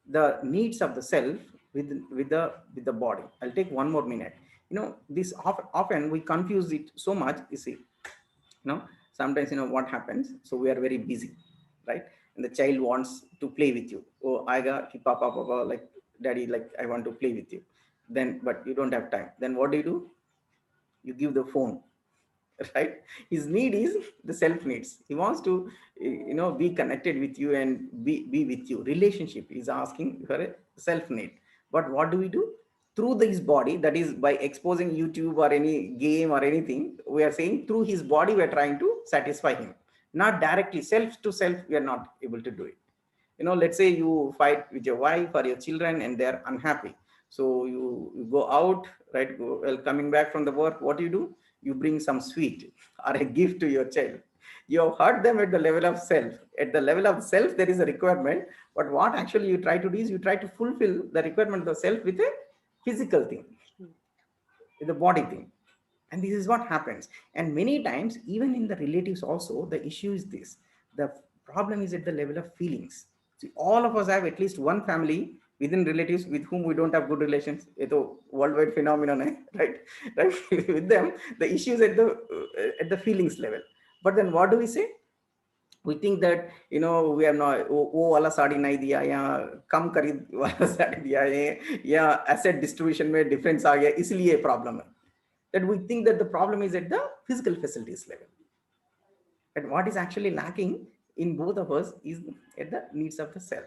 the needs of the self with the body. I'll take one more minute. This often we confuse it so much. You see, sometimes what happens, so we are very busy, right, and the child wants to play with you. Oh, I got papa, like daddy, like I want to play with you. Then but you don't have time. Then what do? You give the phone. Right? His need is the self needs. He wants to be connected with you and be with you. Relationship is asking for a self need. But what do we do? Through his body, that is by exposing YouTube or any game or anything, we are saying through his body we are trying to satisfy him. Not directly, self to self, we are not able to do it. Let's say you fight with your wife or your children and they're unhappy. So you go out, right? Well, coming back from the work, what do? You bring some sweet or a gift to your child. You have hurt them at the level of self. At the level of self, there is a requirement. But what actually you try to do is you try to fulfill the requirement of the self with a physical thing, with the body thing. And this is what happens. And many times, even in the relatives also, the issue is this. The problem is at the level of feelings. See, all of us have at least one family within relatives with whom we don't have good relations. It's a worldwide phenomenon, right? Right? With them, the issue is at the feelings level. But then what do we say? We think that we have not वो वाला साड़ी नहीं दिया या कम खरीद वाला साड़ी दिया है या asset distribution में difference आ गया इसलिए problem है. That we think that the problem is at the physical facilities level. And what is actually lacking in both of us is at the needs of the self.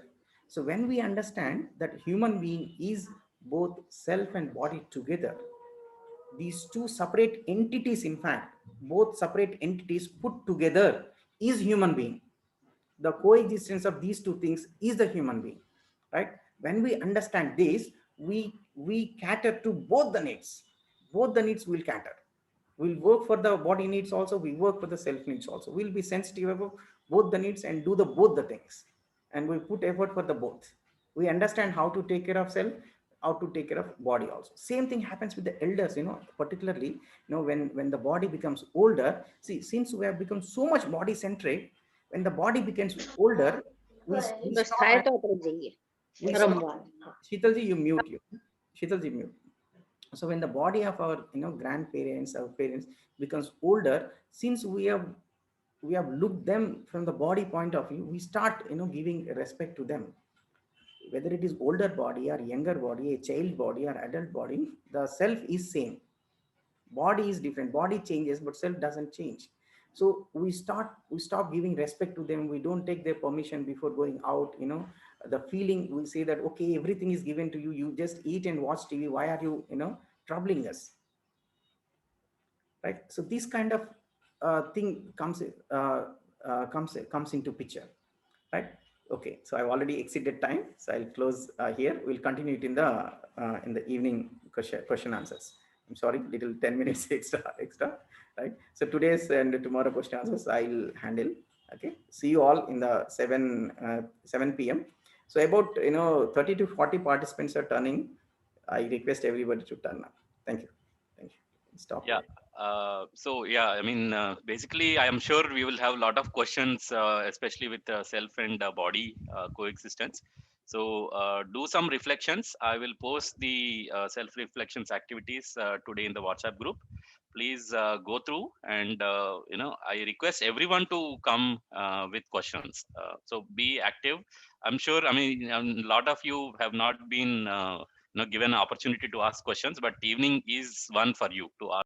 So when we understand that human being is both self and body together, these two separate entities, in fact, both separate entities put together is human being. The coexistence of these two things is the human being, right? When we understand this, we cater to both the needs. Both the needs will cater. We'll work for the body needs also, we work for the self needs also. We'll be sensitive about both the needs and do the both the things. And we put effort for the both. We understand how to take care of self, how to take care of body also. Same thing happens with the elders, particularly, when the body becomes older. See, since we have become so much body centric, when the body becomes older, we बस stop. हाय तो उतर जाइए We stop. रमवान Sheetalji, you mute you. Sheetalji, mute. So when the body of our grandparents, our parents becomes older, since we have looked them from the body point of view, we start giving respect to them. Whether it is older body or younger body, a child body or adult body, the self is same. Body is different. Body changes, but self doesn't change. So we stop giving respect to them. We don't take their permission before going out. The feeling, we say that, okay, everything is given to you. You just eat and watch TV. Why are you troubling us? Right. So this kind of thing comes into picture. Right. Okay. So I've already exceeded time. So I'll close here. We'll continue it in the evening question answers. I'm sorry, little 10 minutes extra. Right. So today's and tomorrow question answers I'll handle. Okay. See you all in the 7 p.m. So about 30 to 40 participants are turning. I request everybody to turn up. Thank you. Thank you. Stop. Yeah. So yeah, I mean, basically, I am sure we will have a lot of questions, especially with self and body coexistence. So do some reflections. I will post the self reflections activities today in the WhatsApp group. Please go through, and I request everyone to come with questions. So be active. I'm sure. I mean, a lot of you have not been given an opportunity to ask questions, but evening is one for you to ask.